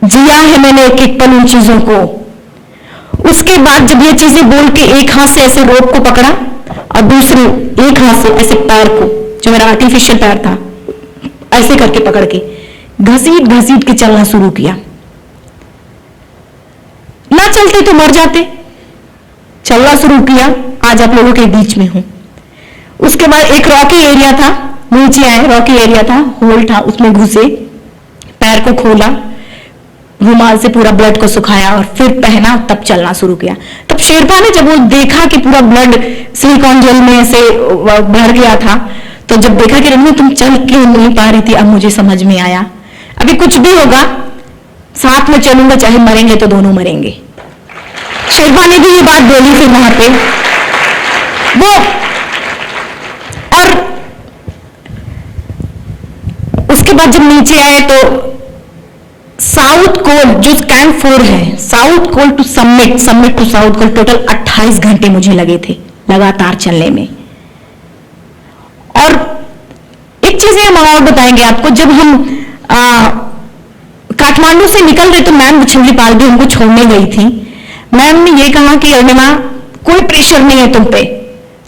जिया है मैंने एक एक पल उन चीजों को। उसके बाद जब ये चीजें बोल के एक हाथ से ऐसे रोप को पकड़ा और दूसरे एक हाथ से ऐसे पैर को, जो मेरा आर्टिफिशियल पैर था, ऐसे करके पकड़ के घसीट घसीट के चलना शुरू किया। ना चलते तो मर जाते, चलना शुरू किया, आज आप लोगों के बीच में हूं। उसके बाद एक रॉकी एरिया था, नीचे आए, रॉकी एरिया था, होल था, उसमें घुसे, पैर को खोला, रुमाल से पूरा ब्लड को सुखाया और फिर पहना, तब चलना शुरू किया। तब शेरपा ने जब वो देखा कि पूरा ब्लड सिलिकॉन जेल में से भर गया था, तो जब देखा कि रंगू तुम चल क्यों नहीं पा रही थी, अब मुझे समझ में आया, अभी कुछ भी होगा साथ में चलूंगा, चाहे मरेंगे तो दोनों मरेंगे। शेरपा ने भी ये बात बोली थी वहां पे वो। और उसके बाद जब नीचे आए तो साउथ कोल, जो कैंप 4 है, South Col to summit, summit to South Col, total 28 घंटे मुझे लगे थे लगातार चलने में। और एक चीज हम और बताएंगे आपको, जब हम काठमांडू से निकल रहे तो मैम छिंदलीपाल भी हमको छोड़ने गई थी। मैम ने ये कहा कि अरुणिमा कोई प्रेशर नहीं है तुम पे,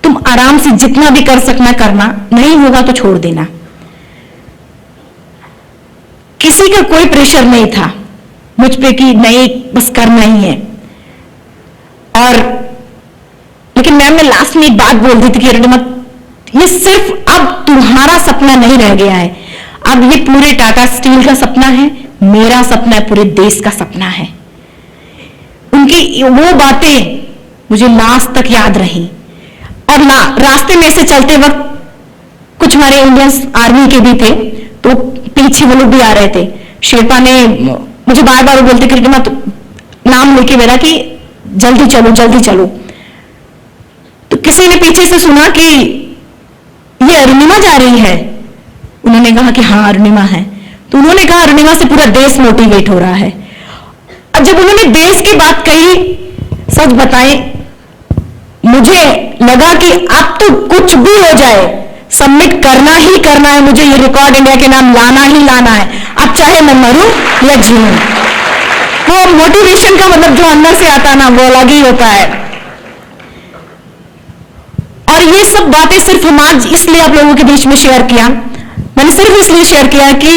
तुम आराम से जितना भी कर सकना करना, नहीं होगा तो छोड़ देना। किसी का कोई प्रेशर नहीं था मुझ पे कि नहीं बस करना ही है। और लेकिन मैम ने लास्ट में एक बात बोल दी थी कि अरुणिमा ये सिर्फ अब तुम्हारा सपना नहीं रह गया है, अब ये पूरे टाटा स्टील का सपना है, मेरा सपना है, पूरे देश का सपना है। उनकी वो बातें मुझे लास्ट तक याद रही। और रास्ते में से चलते वक्त कुछ हमारे इंडियन आर्मी के भी थे, तो पीछे वो लोग भी आ रहे थे। शेरपा ने मुझे बार बार बोलते कि मैं नाम लेके मेरा कि जल्दी चलो जल्दी चलो। तो किसी ने पीछे से सुना कि ये अरुणिमा जा रही है, उन्होंने कहा कि हाँ अरुणिमा है। तो उन्होंने कहा अरुणिमा से पूरा देश मोटिवेट हो रहा है। और जब उन्होंने देश की बात कही, सच बताएं मुझे लगा कि अब तो कुछ भी हो जाए सबमिट करना ही करना है, मुझे ये रिकॉर्ड इंडिया के नाम लाना ही लाना है, अब चाहे मैं मरूं या जीऊं। वो मोटिवेशन का मतलब जो अंदर से आता ना, वो अलग ही होता है। और ये सब बातें सिर्फ हम आज इसलिए आप लोगों के बीच में शेयर किया, मैंने सिर्फ इसलिए शेयर किया कि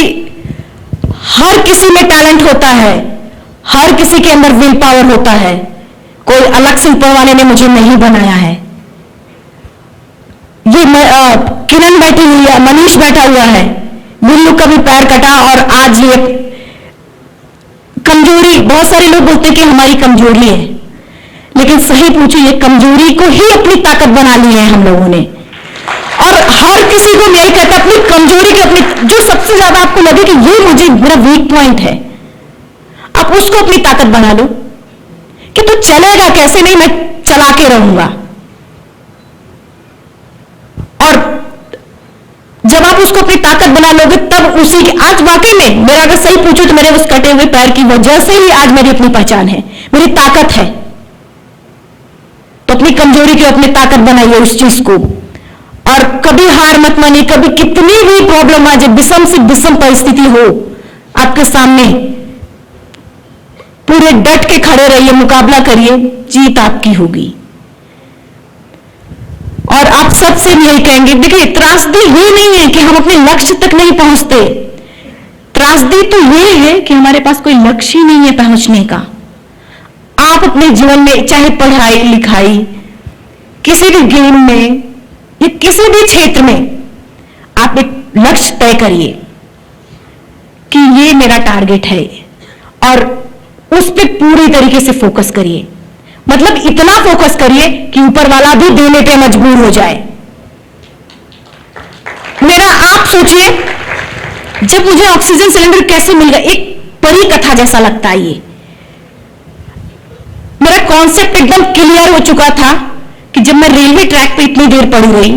हर किसी में टैलेंट होता है, हर किसी के अंदर विल पावर होता है, कोई अलग से ऊपर वाले ने मुझे नहीं बनाया है। ये किरण बैठी हुई है, मनीष बैठा हुआ है, बिल्लू का भी पैर कटा, और आज ये कमजोरी, बहुत सारे लोग बोलते हैं कि हमारी कमजोरी है, लेकिन सही पूछो ये कमजोरी को ही अपनी ताकत बना ली है हम लोगों ने। और हर किसी को मैं कहता अपनी कमजोरी के, अपनी जो सबसे ज्यादा आपको लगे कि ये मुझे मेरा वीक पॉइंट है, आप उसको अपनी ताकत बना लो कि तो चलेगा कैसे, नहीं मैं चला के रहूंगा। और जब आप उसको अपनी ताकत बना लोगे तब उसी के, आज वाकई में मेरा अगर सही पूछो तो मेरे उस कटे हुए पैर की वजह से ही आज मेरी अपनी पहचान है, मेरी ताकत है। तो अपनी कमजोरी की अपनी ताकत बनाइए उस चीज को, और कभी हार मत मानिए। कभी कितनी भी प्रॉब्लम आ जाए, विषम से विषम परिस्थिति हो आपके सामने, पूरे डट के खड़े रहिए, मुकाबला करिए, जीत आपकी होगी। और आप सबसे यही कहेंगे, देखिए त्रासदी ये नहीं है कि हम अपने लक्ष्य तक नहीं पहुंचते, त्रासदी तो ये है कि हमारे पास कोई लक्ष्य ही नहीं है पहुंचने का। आप अपने जीवन में चाहे पढ़ाई लिखाई, किसी भी गेम में या किसी भी क्षेत्र में आप एक लक्ष्य तय करिए कि ये मेरा टारगेट है, और उस पर पूरी तरीके से फोकस करिए। मतलब इतना फोकस करिए कि ऊपर वाला भी देने पे मजबूर हो जाए। मेरा आप सोचिए, जब मुझे ऑक्सीजन सिलेंडर कैसे मिल गया, एक परी कथा जैसा लगता है ये। मेरा कॉन्सेप्ट एकदम क्लियर हो चुका था कि जब मैं रेलवे ट्रैक पे इतनी देर पड़ी रही,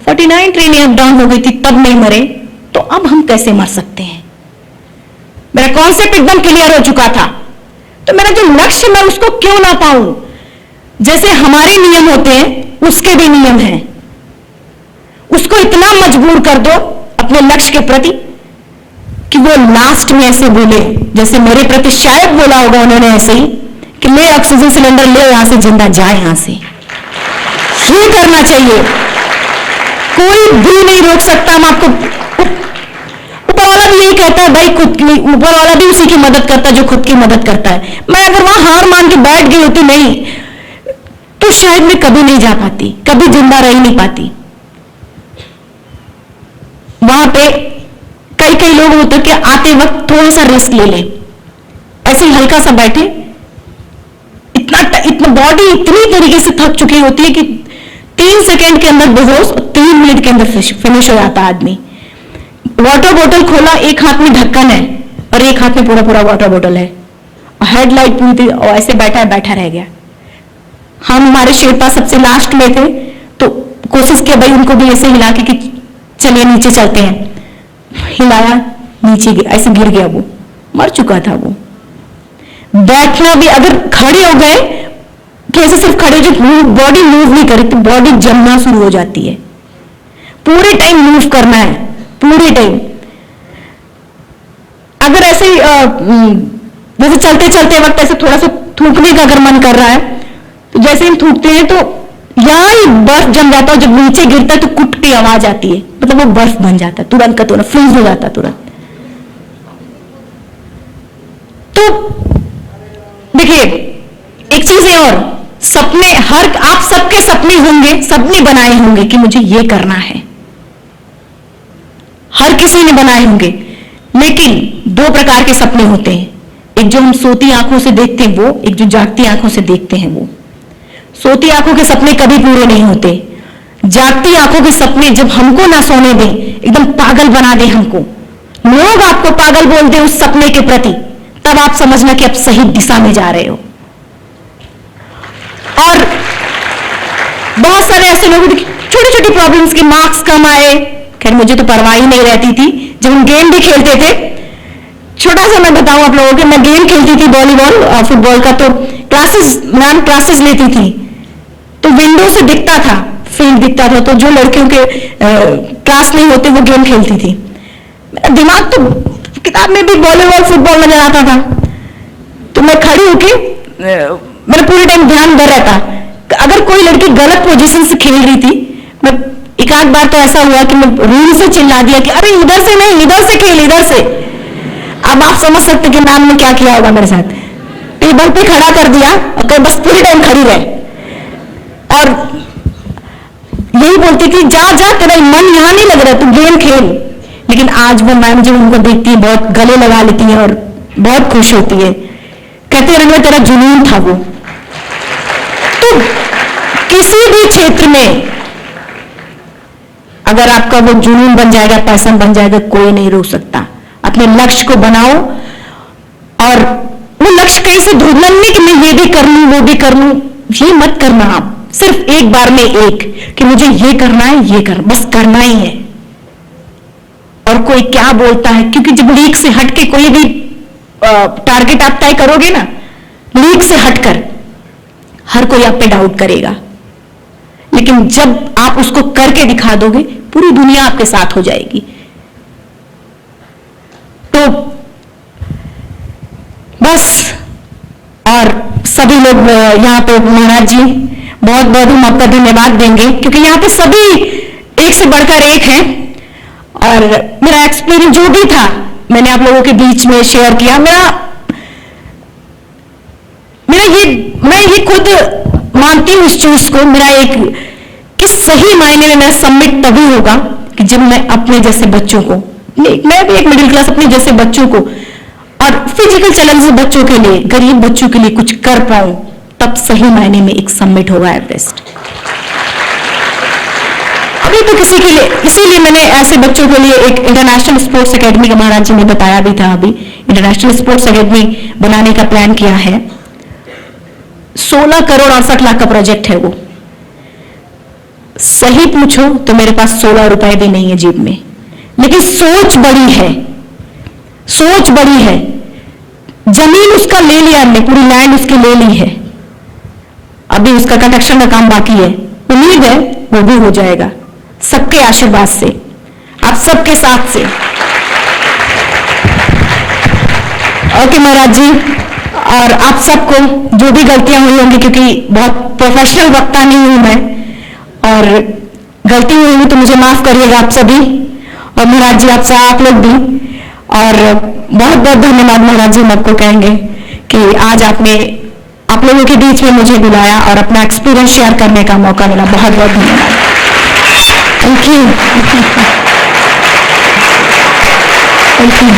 49 ट्रेनें अप डाउन हो गई थी, तब नहीं मरे, तो अब हम कैसे मर सकते हैं। मेरा कॉन्सेप्ट एकदम क्लियर हो चुका था। तो मेरा जो लक्ष्य, मैं उसको क्यों ना पाऊं। जैसे हमारे नियम होते हैं, उसके भी नियम हैं। उसको इतना मजबूर कर दो अपने लक्ष्य के प्रति कि वो लास्ट में ऐसे बोले, जैसे मेरे प्रति शायद बोला होगा उन्होंने ऐसे ही, कि ले ऑक्सीजन सिलेंडर ले, यहां से जिंदा जाए यहां से। ये करना चाहिए, कोई भी नहीं रोक सकता। हम आपको, ऊपर वाला भी यही कहता है भाई, खुद की ऊपर वाला भी उसी की मदद करता है जो खुद की मदद करता है। मैं अगर वहां हार मान के बैठ गई होती नहीं, तो शायद मैं कभी नहीं जा पाती, कभी जिंदा रह नहीं पाती। वहां पे कई कई लोग होते कि आते वक्त थोड़ा सा रिस्क ले ले, ऐसे ही हल्का सा बैठे, इतना बॉडी इतनी तरीके से थक चुकी होती है कि 3 सेकंड के अंदर बेहोश, 3 मिनट के अंदर फिनिश हो जाता आदमी। वाटर बोतल खोला, एक हाथ में ढक्कन है और एक हाथ में पूरा पूरा वाटर बोतल है, और हेडलाइट पूरी थी, और ऐसे बैठा रह गया। हम हमारे शेरपा सबसे लास्ट में थे, तो कोशिश किया भाई उनको भी ऐसे हिला के कि चलिए नीचे चलते हैं। हिलाया, नीचे ऐसे गिर गया, वो मर चुका था। वो बैठना भी, अगर खड़े हो गए कि ऐसे सिर्फ खड़े, जो बॉडी मूव नहीं करी तो बॉडी जमना शुरू हो जाती है। पूरे टाइम मूव करना है, पूरे टाइम। अगर ऐसे जैसे चलते चलते वक्त ऐसे थोड़ा सा थूकने का अगर मन कर रहा है, तो जैसे हम थूकते हैं तो यहां ही बर्फ जम जाता है, जब नीचे गिरता है तो कुट की आवाज आती है, मतलब वो बर्फ बन जाता है तुरंत का तुरंत, फ्रीज हो जाता है तुरंत। तो देखिए एक चीज है और, सपने आप सबके सपने होंगे, सबने बनाए होंगे कि मुझे ये करना है, हर किसी ने बनाए होंगे। लेकिन 2 प्रकार के सपने होते हैं, एक जो हम सोती आंखों से देखते हैं वो, एक जो जागती आंखों से देखते हैं वो। सोती आंखों के सपने कभी पूरे नहीं होते। जागती आंखों के सपने जब हमको ना सोने दें, एकदम पागल बना दे हमको, लोग आपको पागल बोलते हैं उस सपने के प्रति, तब आप समझना कि आप सही दिशा में जा रहे हो। और बहुत सारे ऐसे लोग, छोटी छोटी प्रॉब्लम्स के मार्क्स कम आए, खैर मुझे तो परवाह ही नहीं रहती थी। जब हम गेम भी खेलते थे, छोटा सा मैं बताऊं आप लोगों को, मैं गेम खेलती थी वॉलीबॉल और फुटबॉल का, तो मैम क्लासेस लेती थी, तो विंडो से दिखता था, फील्ड दिखता था, तो जो लड़कियों के क्लास नहीं होते वो गेम खेलती थी। मेरा दिमाग तो किताब में भी वॉलीबॉल फुटबॉल नजर आता था, तो मैं खड़ी होके मेरा पूरे टाइम ध्यान इधर रहता। अगर कोई लड़की गलत पोजीशन से खेल रही थी, मैं एक आध बार तो ऐसा हुआ कि मैं रूम से चिल्ला दिया कि अरे इधर से नहीं, इधर से खेल, इधर से। अब आप समझ सकते कि मैम ने क्या किया होगा मेरे साथ, टेबल पे खड़ा कर दिया और बस पूरे टाइम खड़ी रहे, और यही बोलती थी जा जा तेरा मन यहां नहीं लग रहा, तू गेम खेल। लेकिन आज वो मैम जब उनको देखती है बहुत गले लगा लेती है और बहुत खुश होती है, कहते रंगे तेरा जुनून था वो। तो किसी भी क्षेत्र में अगर आपका वो जुनून बन जाएगा, पैशन बन जाएगा, कोई नहीं रोक सकता। अपने लक्ष्य को बनाओ, और वो लक्ष्य कहीं से ढूंढना नहीं कि मैं ये भी कर लूं वो भी कर लूं, ये मत करना। आप सिर्फ एक बार में एक कि मुझे ये करना है, ये कर, बस करना ही है। और कोई क्या बोलता है, क्योंकि जब लीक से हटके कोई भी टारगेट आप तय करोगे ना, लीक से हटकर, हर कोई आप पे डाउट करेगा। लेकिन जब आप उसको करके दिखा दोगे, पूरी दुनिया आपके साथ हो जाएगी। तो बस, और सभी लोग यहाँ पे महाराज जी बहुत बहुत हम आपका धन्यवाद देंगे, क्योंकि यहाँ पे सभी एक से बढ़कर एक हैं। और मेरा एक्सपीरियंस जो भी था मैंने आप लोगों के बीच में शेयर किया। मैं ये खुद मानती हूँ इस चीज को, मेरा एक कि सही मायने में मेरा सबमिट तभी होगा कि जब मैं अपने जैसे बच्चों को, मैं भी एक मिडिल क्लास अपने जैसे बच्चों को और फिजिकल चैलेंज बच्चों के लिए, गरीब बच्चों के लिए कुछ कर पाऊं, तब सही मायने में एक सबमिट होगा एवरेस्ट। अभी तो किसी के लिए, इसीलिए मैंने ऐसे बच्चों के लिए एक इंटरनेशनल स्पोर्ट्स एकेडमी का, महाराज जी ने बताया भी था, अभी इंटरनेशनल स्पोर्ट्स एकेडमी बनाने का प्लान किया है। 16 करोड़ 68 लाख का प्रोजेक्ट है वो। सही पूछो तो मेरे पास 16 रुपए भी नहीं है जेब में, लेकिन सोच बड़ी है, सोच बड़ी है। जमीन उसका ले लिया हमने, पूरी लैंड उसकी ले ली है, अभी उसका कंस्ट्रक्शन का काम बाकी है। उम्मीद है वो भी हो जाएगा, सबके आशीर्वाद से, आप सबके साथ से। ओके महाराज जी, और आप सबको जो भी गलतियां हुई होंगी, क्योंकि बहुत प्रोफेशनल वक्ता नहीं हूं मैं, और गलती हुई होगी तो मुझे माफ करिएगा आप सभी, और महाराज जी आप लोग भी। और बहुत बहुत धन्यवाद महाराज जी, हम आपको कहेंगे कि आज आपने आप लोगों के बीच में मुझे बुलाया और अपना एक्सपीरियंस शेयर करने का मौका मिला। बहुत बहुत धन्यवाद। Thank you. Thank you.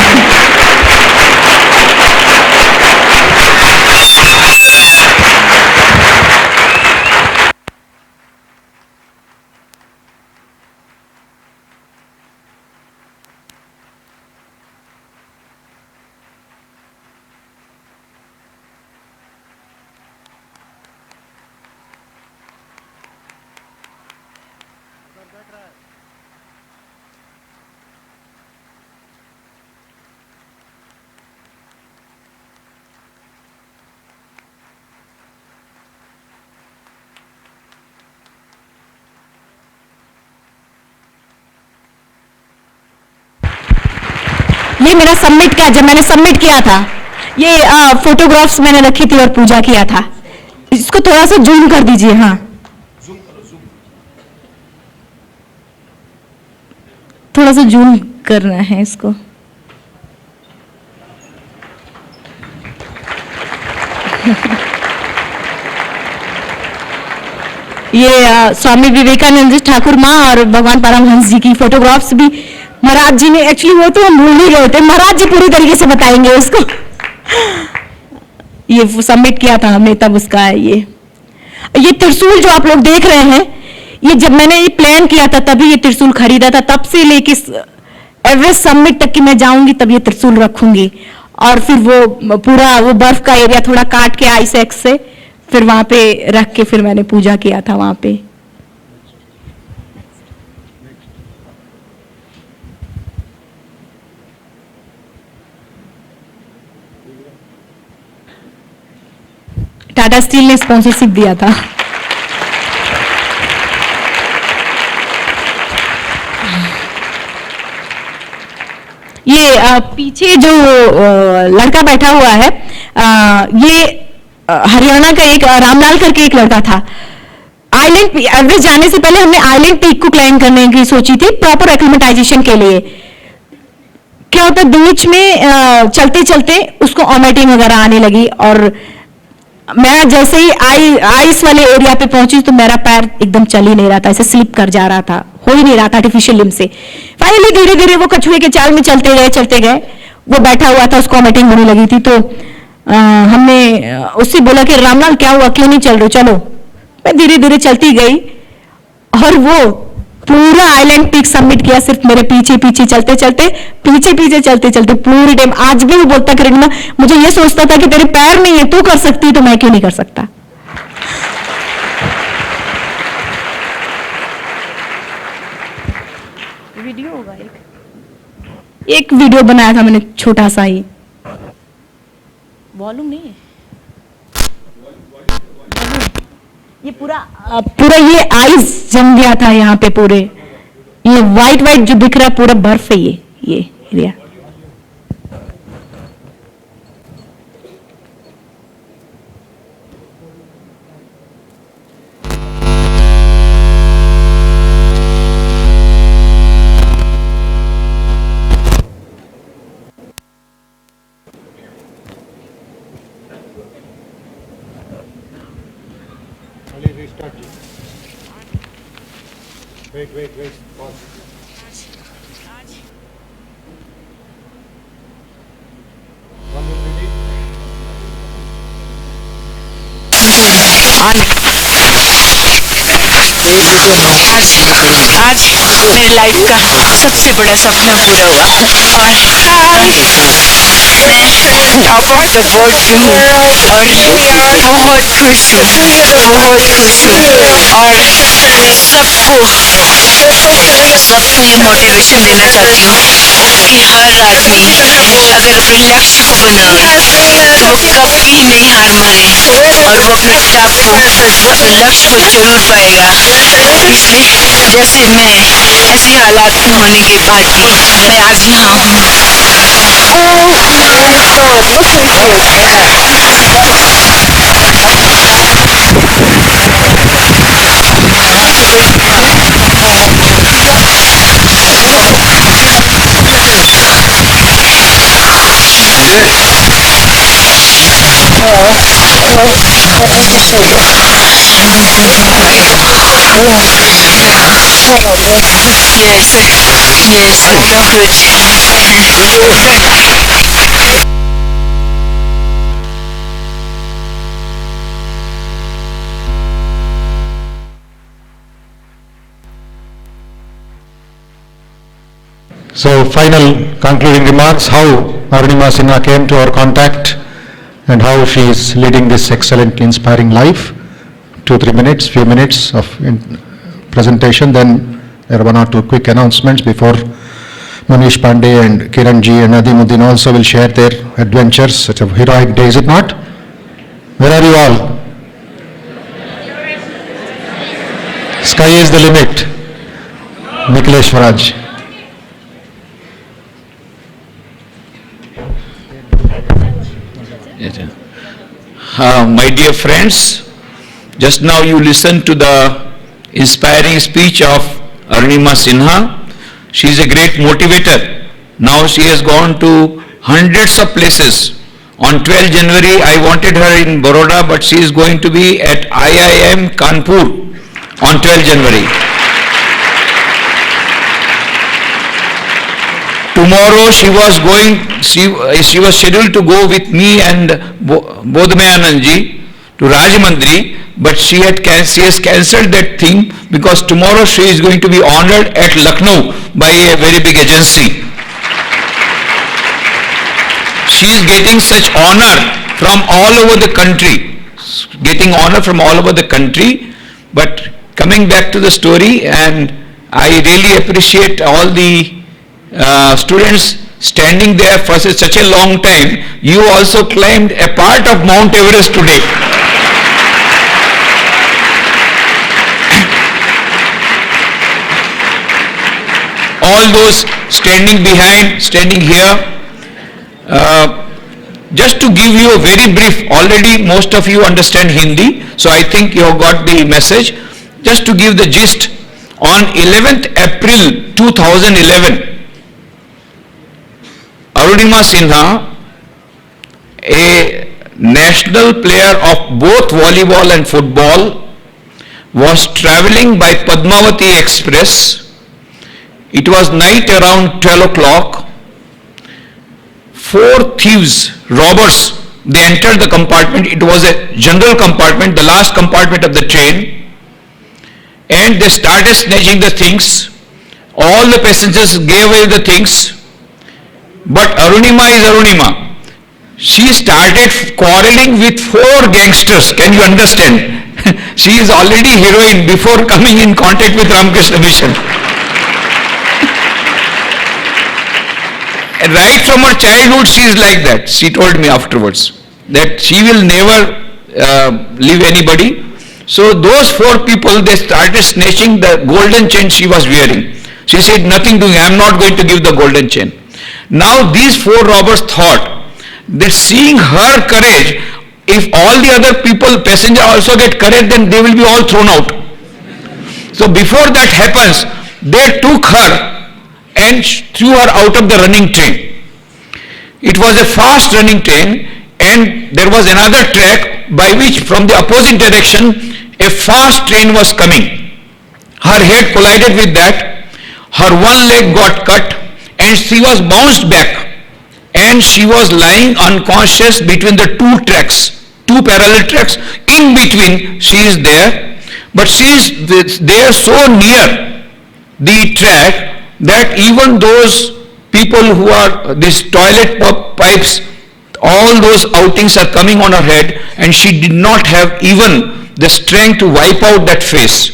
ये मेरा सबमिट किया, जब मैंने सबमिट किया था, ये फोटोग्राफ्स मैंने रखी थी और पूजा किया था। इसको थोड़ा सा जूम कर दीजिए। हाँ, थोड़ा सा जूम करना है इसको। ये स्वामी विवेकानंद जी ठाकुर माँ और भगवान परमहंस जी की फोटोग्राफ्स भी महाराज जी ने, एक्चुअली वो तो हम भूल ही गए थे, महाराज जी पूरी तरीके से बताएंगे उसको। ये सबमिट किया था हमने तब उसका है। ये त्रिशूल जो आप लोग देख रहे हैं, ये जब मैंने ये प्लान किया था तभी ये त्रिशूल खरीदा था, तब से लेके एवरेस्ट सबमिट तक की मैं जाऊंगी तब ये त्रिशूल रखूंगी। और फिर वो पूरा वो बर्फ का एरिया थोड़ा काट के आइस एक्स से फिर वहां पे रख के फिर मैंने पूजा किया था वहां पे। टाटा स्टील ने स्पॉन्सरशिप दिया था। ये पीछे जो लड़का बैठा हुआ है, ये हरियाणा का एक रामलाल करके एक लड़का था। आइलैंड एवरेस्ट जाने से पहले हमने आइलैंड पीक को क्लाइम करने की सोची थी प्रॉपर एक्लिमेटाइजेशन के लिए। क्या होता है, बीच में चलते चलते उसको वॉमिटिंग वगैरह आने लगी, और मैं जैसे ही आइस वाले एरिया पे पहुंची तो मेरा पैर एकदम चल ही नहीं रहा था, ऐसे स्लिप कर जा रहा था, हो ही नहीं रहा था आर्टिफिशियल लिम्ब से। फाइनली धीरे धीरे वो कछुए के चाल में चलते गए। वो बैठा हुआ था, उसको वॉमिटिंग होने लगी थी, तो हमने उससे बोला कि रामलाल क्या हुआ, क्यों नहीं चल रहे, चलो। मैं धीरे धीरे चलती गई और वो पूरा आइलैंड पीक सबमिट किया, सिर्फ मेरे पीछे पीछे चलते चलते पूरे टाइम। आज भी वो बोलता कि मुझे ये सोचता था कि तेरे पैर नहीं है, तू कर सकती तो मैं क्यों नहीं कर सकता। वीडियो होगा एक वीडियो बनाया था मैंने, छोटा सा ही, वॉल्यूम नहीं है ये पूरा ये आइस जम गया था यहाँ पे पूरे। ये व्हाइट जो दिख रहा है पूरा बर्फ है ये area. Wait. Pause. One more ready. आज मेरी लाइफ का सबसे बड़ा सपना पूरा हुआ और मैं टॉप ऑफ द वर्ल्ड पे हूँ और बहुत खुश हूँ और सबको अपनी मोटिवेशन देना चाहती हूँ कि हर आदमी अगर अपने लक्ष्य को बनाए तो वो कभी नहीं हार माने और वो अपने टॉप को अपने लक्ष्य को जरूर पाएगा। इसलिए जैसे मैं ऐसे हालात में होने के बाद भी मैं आज यहाँ हूँ Yes, yes, you're good. So final concluding remarks, how Arunima Sinha came to our contact and how she is leading this excellent, inspiring life. 2-3 minutes, few minutes of presentation, then there are one or two quick announcements before Manish Pandey and Kiran ji and Nadimuddin also will share their adventures. Such a heroic day, is it not? Where are you all? Sky is the limit. Nikhilesh Faraj. My dear friends, just now you listened to the inspiring speech of Arunima Sinha. She is a great motivator. Now she has gone to hundreds of places. On 12 January, I wanted her in Baroda, but she is going to be at IIM Kanpur on 12 January. Tomorrow she was scheduled to go with me and Bodhmayanand ji to Rajamandri, but she has cancelled that thing because tomorrow she is going to be honored at Lucknow by a very big agency. She is getting such honor from all over the country, but coming back to the story, and I really appreciate all the students standing there for such a long time. You also climbed a part of Mount Everest today. All those standing behind, standing here, just to give you a very brief, already most of you understand Hindi, so I think you have got the message. Just to give the gist, on 11th April 2011, Arunima Sinha, a national player of both volleyball and football, was travelling by Padmavati Express. It was night around 12 o'clock. 4 thieves, robbers, they entered the compartment. It was a general compartment, the last compartment of the train, and they started snatching the things. All the passengers gave away the things. But Arunima is Arunima. She started quarreling with 4 gangsters. Can you understand? She is already heroine before coming in contact with Ramakrishna Mission. And right from her childhood she is like that. She told me afterwards that she will never leave anybody. So those 4 people, they started snatching the golden chain she was wearing. She said, nothing doing, I am not going to give the golden chain. Now these 4 robbers thought that seeing her courage, if all the other people, passenger also get courage, then they will be all thrown out. So before that happens, they took her and threw her out of the running train. It was a fast running train, and there was another track by which from the opposite direction a fast train was coming. Her head collided with that, her one leg got cut, and she was bounced back, and she was lying unconscious between the 2 tracks, 2 parallel tracks. In between she is there, but she is there so near the track that even those people who are these toilet pipes, all those outings are coming on her head, and she did not have even the strength to wipe out that face,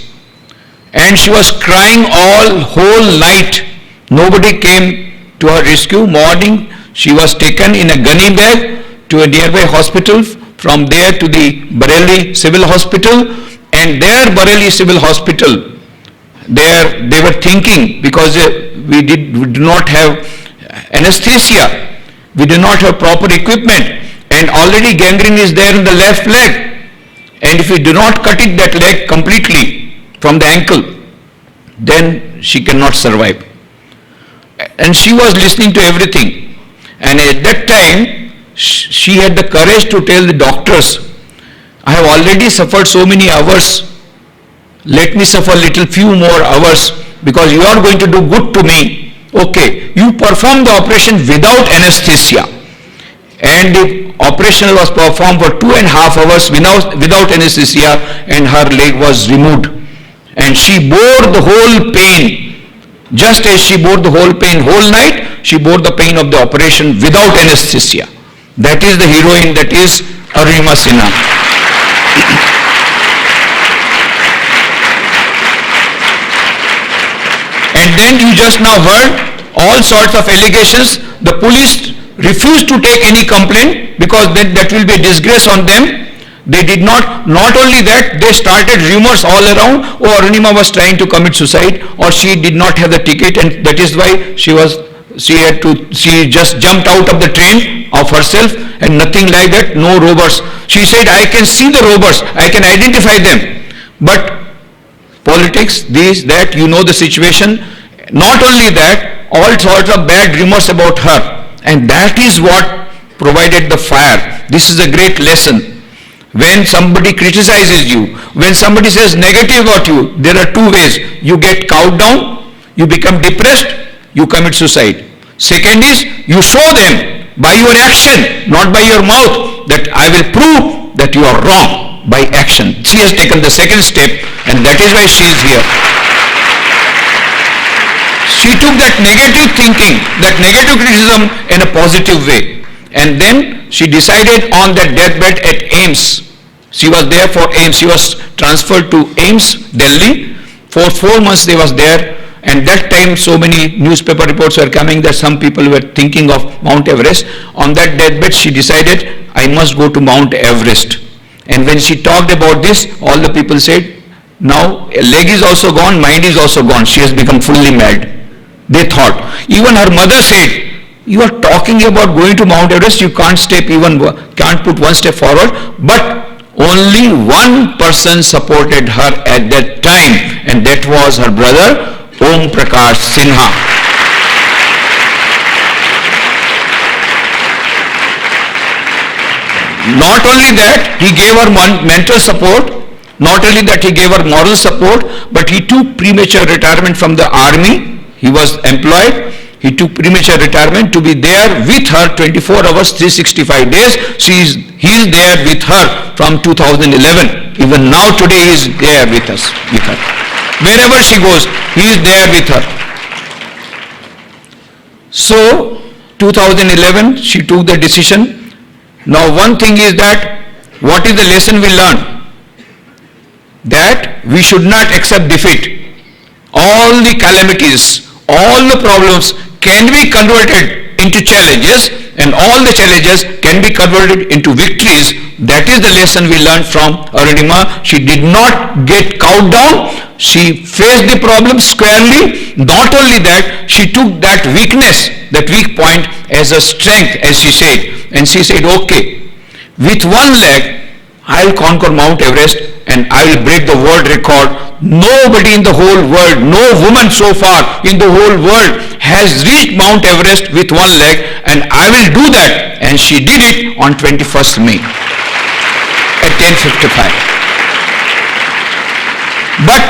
and she was crying all whole night. Nobody came to her rescue. Morning, she was taken in a gunny bag to a nearby hospital. From there to the Bareilly Civil Hospital, and there Bareilly Civil Hospital, there they were thinking, because we do not have anesthesia, we do not have proper equipment, and already gangrene is there in the left leg, and if we do not cut it that leg completely from the ankle, then she cannot survive. And she was listening to everything, and at that time she had the courage to tell the doctors, I have already suffered so many hours, let me suffer little few more hours, because you are going to do good to me. Okay, you perform the operation without anesthesia, and the operation was performed for 2.5 hours without anesthesia, and her leg was removed, and she bore the whole pain. Just as she bore the whole pain whole night, she bore the pain of the operation without anesthesia. That is the heroine, that is Arunima Sinha. And then you just now heard all sorts of allegations. The police refused to take any complaint because that will be a disgrace on them. They did not only that, they started rumors all around, oh, Arunima was trying to commit suicide, or she did not have the ticket, and that is why she just jumped out of the train of herself, and nothing like that, no robbers. She said, I can see the robbers, I can identify them. But politics, this, that, you know the situation. Not only that, all sorts of bad rumors about her, and that is what provided the fire. This is a great lesson. When somebody criticizes you, when somebody says negative about you, there are two ways. You get cowed down, you become depressed, you commit suicide. Second is, you show them by your action, not by your mouth, that I will prove that you are wrong by action. She has taken the second step, and that is why she is here. She took that negative thinking, that negative criticism in a positive way. And then she decided on that deathbed at AIIMS. She was there for AIIMS. She was transferred to AIIMS, Delhi. For 4 months they was there. And that time so many newspaper reports were coming that some people were thinking of Mount Everest. On that deathbed she decided, I must go to Mount Everest. And when she talked about this, all the people said, now a leg is also gone, mind is also gone. She has become fully mad. They thought. Even her mother said, you are talking about going to Mount Everest, you can't put one step forward. But only one person supported her at that time, and that was her brother, Om Prakash Sinha. Not only that, he gave her mental support, not only that he gave her moral support, but he took premature retirement from the army. He was employed. He took premature retirement to be there with her 24 hours, 365 days. He is there with her from 2011. Even now today he is there with her. Wherever she goes, he is there with her. So 2011 she took the decision. Now one thing is that, what is the lesson we learn? That we should not accept defeat. All the calamities, all the problems can be converted into challenges, and all the challenges can be converted into victories. That is the lesson we learned from Arunima. She did not get cowed down. She faced the problem squarely. Not only that, she took that weakness, that weak point as a strength, as she said. And she said, okay, with one leg, I'll conquer Mount Everest and I will break the world record. Nobody in the whole world, no woman so far in the whole world has reached Mount Everest with one leg, and I will do that. And she did it on 21st May at 10:55. But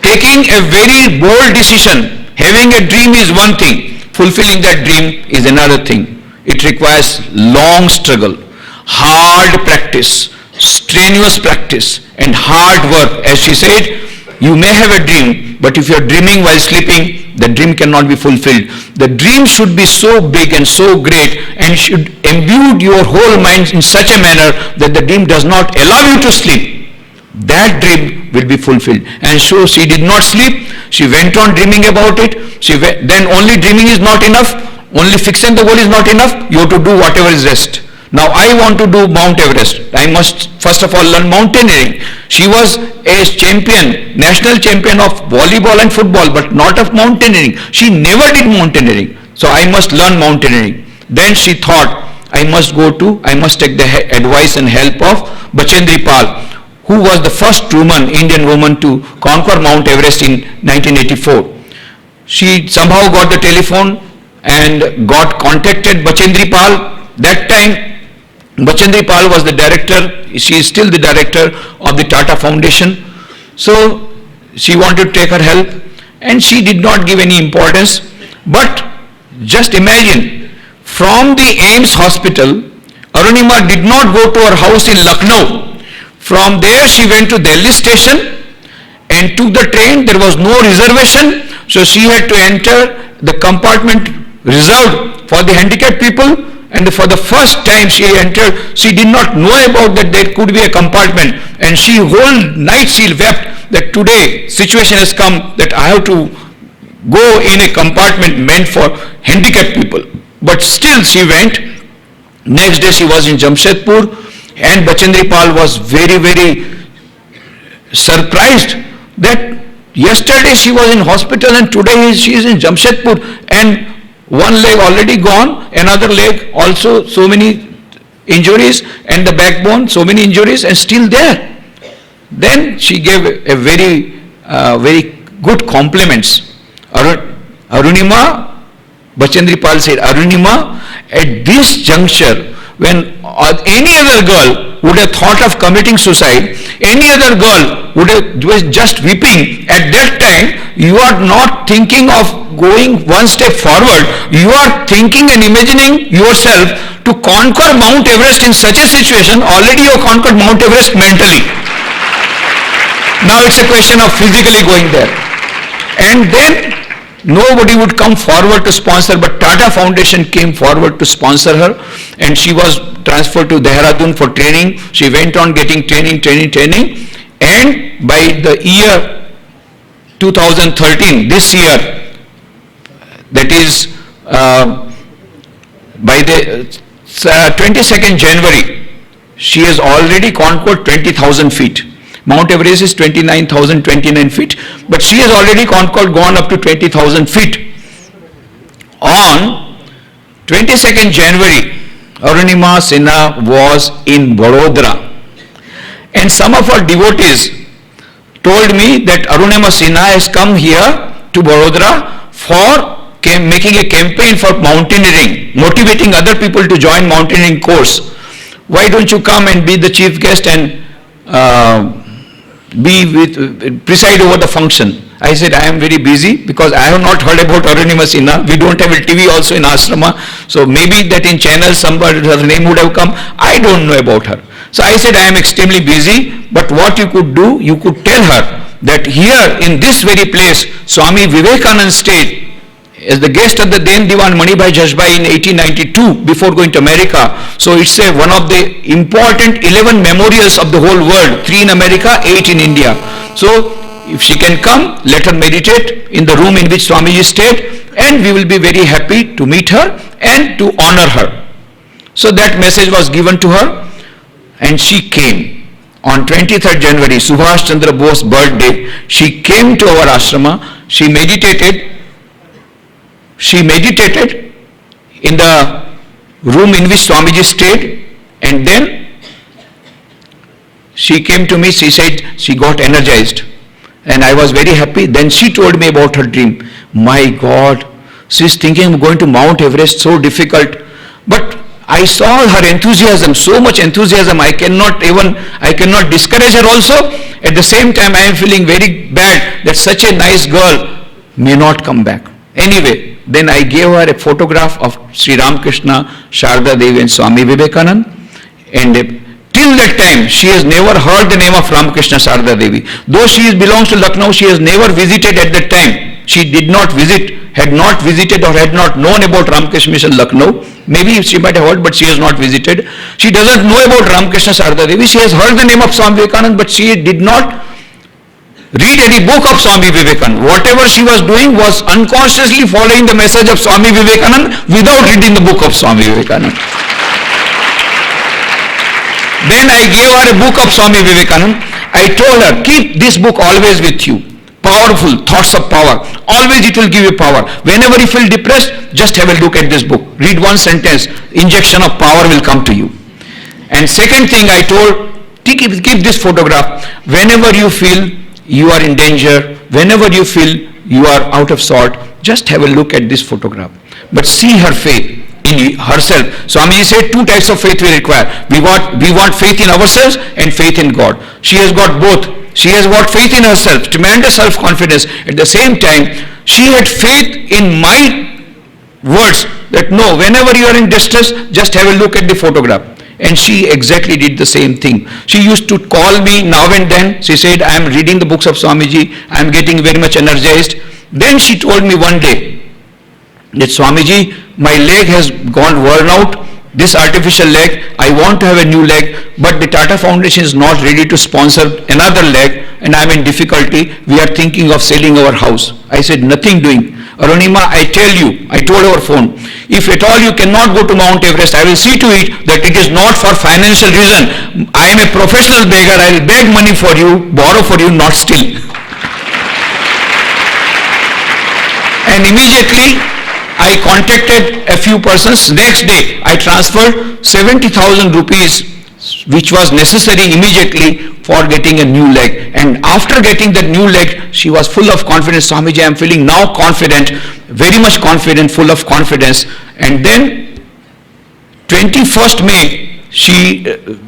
taking a very bold decision, having a dream is one thing, fulfilling that dream is another thing. It requires long struggle, hard practice, strenuous practice, and hard work. As she said, you may have a dream, but if you are dreaming while sleeping, the dream cannot be fulfilled. The dream should be so big and so great, and should imbue your whole mind in such a manner that the dream does not allow you to sleep. That dream will be fulfilled. And so she did not sleep. She went on dreaming about it. Then only dreaming is not enough. Only fixing the goal is not enough. You have to do whatever is rest. Now I want to do Mount Everest. I must first of all learn mountaineering. She was a champion, national champion of volleyball and football, but not of mountaineering. She never did mountaineering. So I must learn mountaineering. Then she thought, I must take the advice and help of Bachendri Pal, who was the first woman, Indian woman, to conquer Mount Everest in 1984. She somehow got the telephone and got contacted Bachendri Pal. That time, Bachendri Pal was the director, she is still the director of the Tata Foundation. So she wanted to take her help and she did not give any importance. But just imagine, from the AIIMS hospital, Arunima did not go to her house in Lucknow. From there she went to Delhi station and took the train. There was no reservation, so she had to enter the compartment reserved for the handicapped people. And for the first time she entered, she did not know about that there could be a compartment, and she whole night she wept that today situation has come that I have to go in a compartment meant for handicapped people. But still she went. Next day she was in Jamshedpur, and Bachendri Pal was very, very surprised that yesterday she was in hospital and today she is in Jamshedpur, and one leg already gone, another leg also so many injuries, and the backbone so many injuries, and still there. Then she gave a very, very good compliments. Arunima, Bachendri Pal said, Arunima, at this juncture, when any other girl would have thought of committing suicide, any other girl was just weeping, at that time you are not thinking of going one step forward, you are thinking and imagining yourself to conquer Mount Everest in such a situation. Already you have conquered Mount Everest mentally. Now it's a question of physically going there. And then nobody would come forward to sponsor, but Tata Foundation came forward to sponsor her, and she was transferred to Dehradun for training. She went on getting training, and by the year 2013, this year, that is by the 22nd January, she has already conquered 20,000 feet. Mount Everest is 29,029 feet, but she has already gone up to 20,000 feet. On 22nd January, Arunima Sinha was in Vadodara, and some of her devotees told me that Arunima Sinha has come here to Vadodara for making a campaign for mountaineering, motivating other people to join mountaineering course. Why don't you come and be the chief guest and preside over the function? I said, I am very busy because I have not heard about Arunima Sinha. We don't have a TV also in ashrama, so maybe that in channel somebody, her name would have come. I don't know about her. So I said, I am extremely busy, but what you could do, you could tell her that here in this very place, Swami Vivekananda stayed as the guest of the then Diwan Manibhai Jashbai in 1892 before going to America. So it's one of the important 11 memorials of the whole world, 3 in America, 8 in India. So if she can come, let her meditate in the room in which Swamiji stayed, and we will be very happy to meet her and to honor her. So that message was given to her, and she came. On 23rd January, Subhash Chandra Bose's birthday, she came to our ashrama, she meditated in the room in which Swamiji stayed, and then she came to me, she said she got energized, and I was very happy. Then she told me about her dream. My God, she is thinking of going to Mount Everest, so difficult. But I saw her enthusiasm, so much enthusiasm, I cannot discourage her also. At the same time, I am feeling very bad that such a nice girl may not come back. Anyway, then I gave her a photograph of Sri Ramakrishna, Sharda Devi and Swami Vivekananda, and till that time she has never heard the name of Ramakrishna Sharda Devi. Though she belongs to Lucknow, she has never visited at that time. She did not visit, had not visited or had not known about Ramakrishna Mission Lucknow. Maybe she might have heard, but she has not visited. She doesn't know about Ramakrishna Sharda Devi. She has heard the name of Swami Vivekananda, but she did not read any book of Swami Vivekananda. Whatever she was doing was unconsciously following the message of Swami Vivekananda without reading the book of Swami Vivekananda. Then I gave her a book of Swami Vivekananda. I told her, keep this book always with you. powerful thoughts of power. Always it will give you power. Whenever you feel depressed, just have a look at this book. Read one sentence, injection of power will come to you. And second thing I told, keep this photograph. Whenever you feel you are in danger, whenever you feel you are out of sort, just have a look at this photograph. But see her faith in herself. Swamiji said 2 types of faith we require. We want faith in ourselves and faith in God. She has got both. She has got faith in herself, tremendous self-confidence. At the same time, she had faith in my words that no, whenever you are in distress, just have a look at the photograph. And she exactly did the same thing. She used to call me now and then. She said, I am reading the books of Swamiji. I am getting very much energized. Then she told me one day that Swamiji, my leg has gone worn out. This artificial leg, I want to have a new leg, but the Tata Foundation is not ready to sponsor another leg and I am in difficulty. We are thinking of selling our house. I said, nothing doing. Arunima, I tell you, I told over phone, if at all you cannot go to Mount Everest, I will see to it that it is not for financial reason. I am a professional beggar. I will beg money for you, borrow for you, not steal. And immediately I contacted a few persons. Next day I transferred 70,000 rupees which was necessary immediately for getting a new leg. And after getting that new leg, she was full of confidence. Swamiji, I am feeling now confident, very much confident, full of confidence. And then 21st May,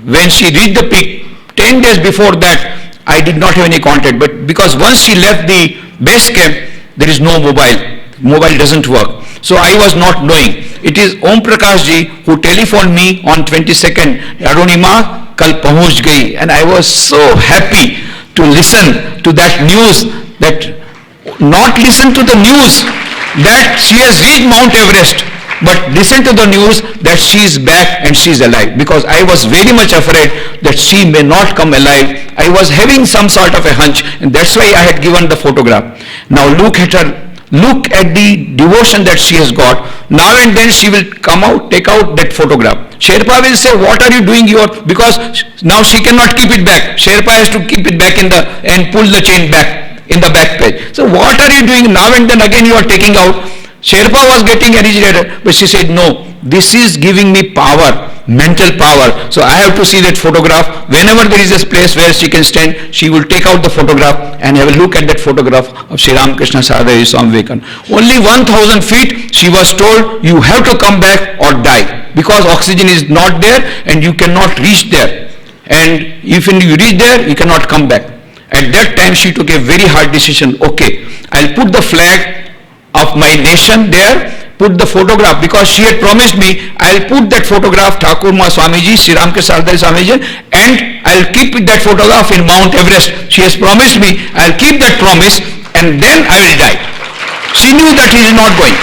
when she reached the peak, 10 days before that, I did not have any contact. But because once she left the base camp, there is no mobile. Mobile doesn't work. So I was not knowing. It is Om Prakash ji who telephoned me on 22nd, Arunima, kal pahunch gayi. And I was so happy to listen to that news, that not listen to the news that she has reached Mount Everest, but listen to the news that she is back and she is alive. Because I was very much afraid that she may not come alive. I was having some sort of a hunch, and that's why I had given the photograph. Now look at her. Look at the devotion that she has got. Now and then she will come out, take out that photograph. Sherpa will say, what are you doing here? Because now she cannot keep it back. Sherpa has to keep it back and pull the chain back in the back page. So what are you doing? Now and then again you are taking out. Sherpa was getting agitated, but she said, no, this is giving me power, mental power. So I have to see that photograph. Whenever there is a place where she can stand, she will take out the photograph and have a look at that photograph of Sri Ramakrishna Sarada Swami Vivekananda. Only 1,000 feet she was told, you have to come back or die, because oxygen is not there and you cannot reach there. And if you reach there, you cannot come back. At that time she took a very hard decision. Okay, I'll put the flag of my nation there, put the photograph, because she had promised me, I'll put that photograph, Thakur Ma Swamiji, Sri Ramakrishna Sarada Swamiji, and I'll keep that photograph in Mount Everest. She has promised me, I'll keep that promise, and then I will die. She knew that he is not going.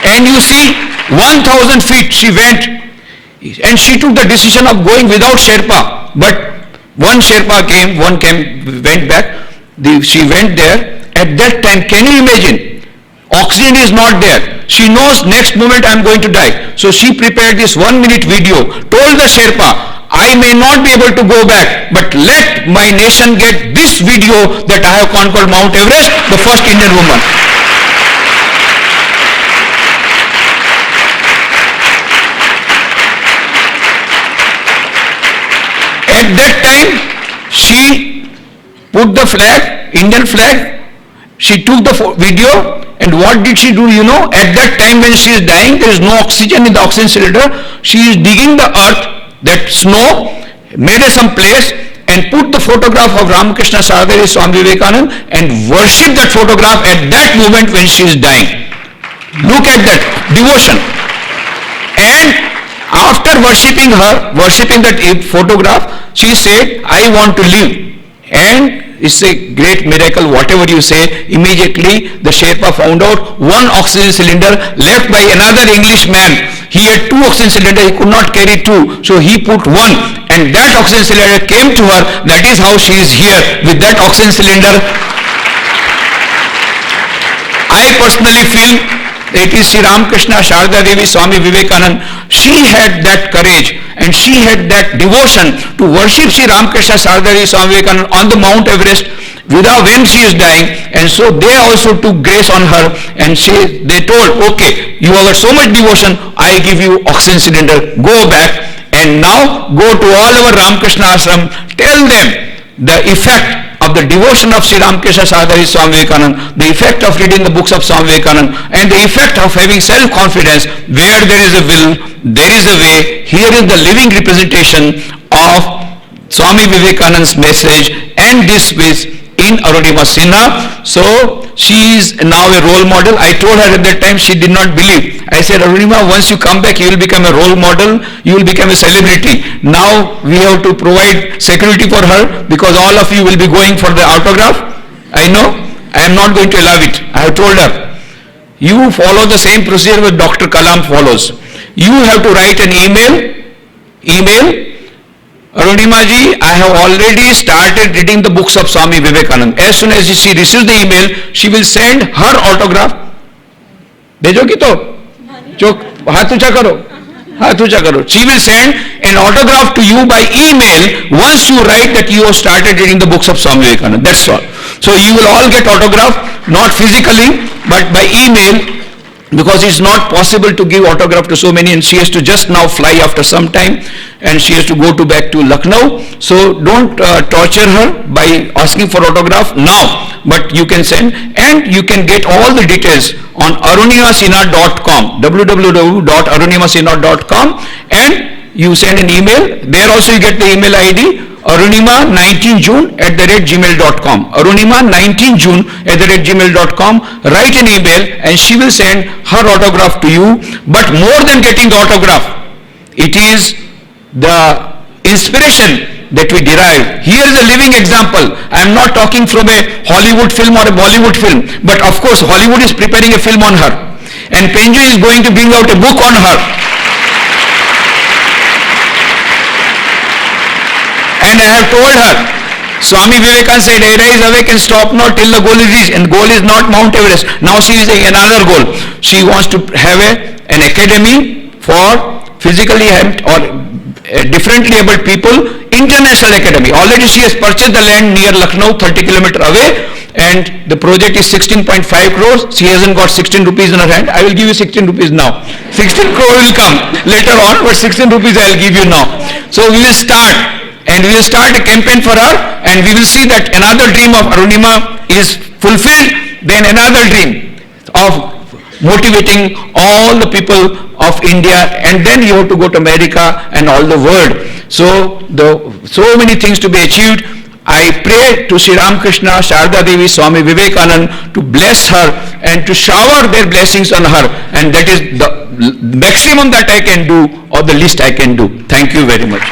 And you see, 1,000 feet she went, and she took the decision of going without Sherpa. But one Sherpa came, went back. She went there. At that time, can you imagine? Oxygen is not there. She knows next moment I am going to die. So she prepared this 1-minute video, told the Sherpa, I may not be able to go back, but let my nation get this video that I have conquered Mount Everest, the first Indian woman. At that time, she put the flag, Indian flag, she took the video, and what did she do, you know? At that time when she is dying, there is no oxygen in the oxygen cylinder. She is digging the earth, that snow, made some place, and put the photograph of Ramakrishna Sarada Swami Vivekananda and worship that photograph at that moment when she is dying. Look at that devotion. And after worshipping that photograph, she said, I want to live. And it's a great miracle, whatever you say. Immediately the Sherpa found out one oxygen cylinder left by another Englishman. He had 2 oxygen cylinders, he could not carry 2, so he put 1, and that oxygen cylinder came to her. That is how she is here with that oxygen cylinder. I personally feel It is Sri Ramakrishna, Sharda Devi, Swami Vivekananda. She had that courage and she had that devotion to worship Sri Ramakrishna, Sharda Devi, Swami Vivekananda on the Mount Everest without when she is dying, and so they also took grace on her, and they told, okay, you have got so much devotion, I give you oxygen cylinder, go back, and now go to all our Ramakrishna ashram, tell them the effect of the devotion of Sri Ramakrishna, Sardari Swami Vivekananda, the effect of reading the books of Swami Vivekananda, and the effect of having self-confidence. Where there is a will, there is a way. Here is the living representation of Swami Vivekananda's message, and this is in Arunima Sinha. So she is now a role model. I told her at that time, she did not believe. I said, Arunima, once you come back, you will become a role model, you will become a celebrity. Now we have to provide security for her because all of you will be going for the autograph. I know, I am not going to allow it. I have told her, you follow the same procedure that Dr. Kalam follows. You have to write an email, Arunima ji, I have already started reading the books of Swami Vivekananda. As soon as she receives the email, she will send her autograph. भेजोगी तो जो हाथ ऊंचा करो. She will send an autograph to you by email once you write that you have started reading the books of Swami Vivekananda. That's all. So you will all get autograph, not physically, but by email, because it's not possible to give autograph to so many, and she has to just now fly after some time, and she has to go back to Lucknow. So don't torture her by asking for autograph now, but you can send, and you can get all the details on arunimasina.com, www.arunimasina.com, and you send an email. There also you get the email ID, arunima19june@gmail.com. arunima19june@gmail.com. Write an email and she will send her autograph to you. But more than getting the autograph, it is the inspiration that we derive. Here is a living example. I am not talking from a Hollywood film or a Bollywood film, but of course Hollywood is preparing a film on her, and Penju is going to bring out a book on her. And I have told her, Swami Vivekananda said, arise, awake and stop not till the goal is reached. And goal is not Mount Everest. Now she is saying another goal. She wants to have an academy for physically or differently abled people, international academy. Already she has purchased the land near Lucknow, 30 kilometers away, and the project is 16.5 crores. She hasn't got 16 rupees in her hand. I will give you 16 rupees now. 16 crore will come later on, but 16 rupees I will give you now. So we will start. And we will start a campaign for her, and we will see that another dream of Arunima is fulfilled, then another dream of motivating all the people of India, and then you have to go to America and all the world. So many things to be achieved. I pray to Sri Ramakrishna, Sharda Devi, Swami Vivekananda to bless her and to shower their blessings on her, and that is the maximum that I can do or the least I can do. Thank you very much.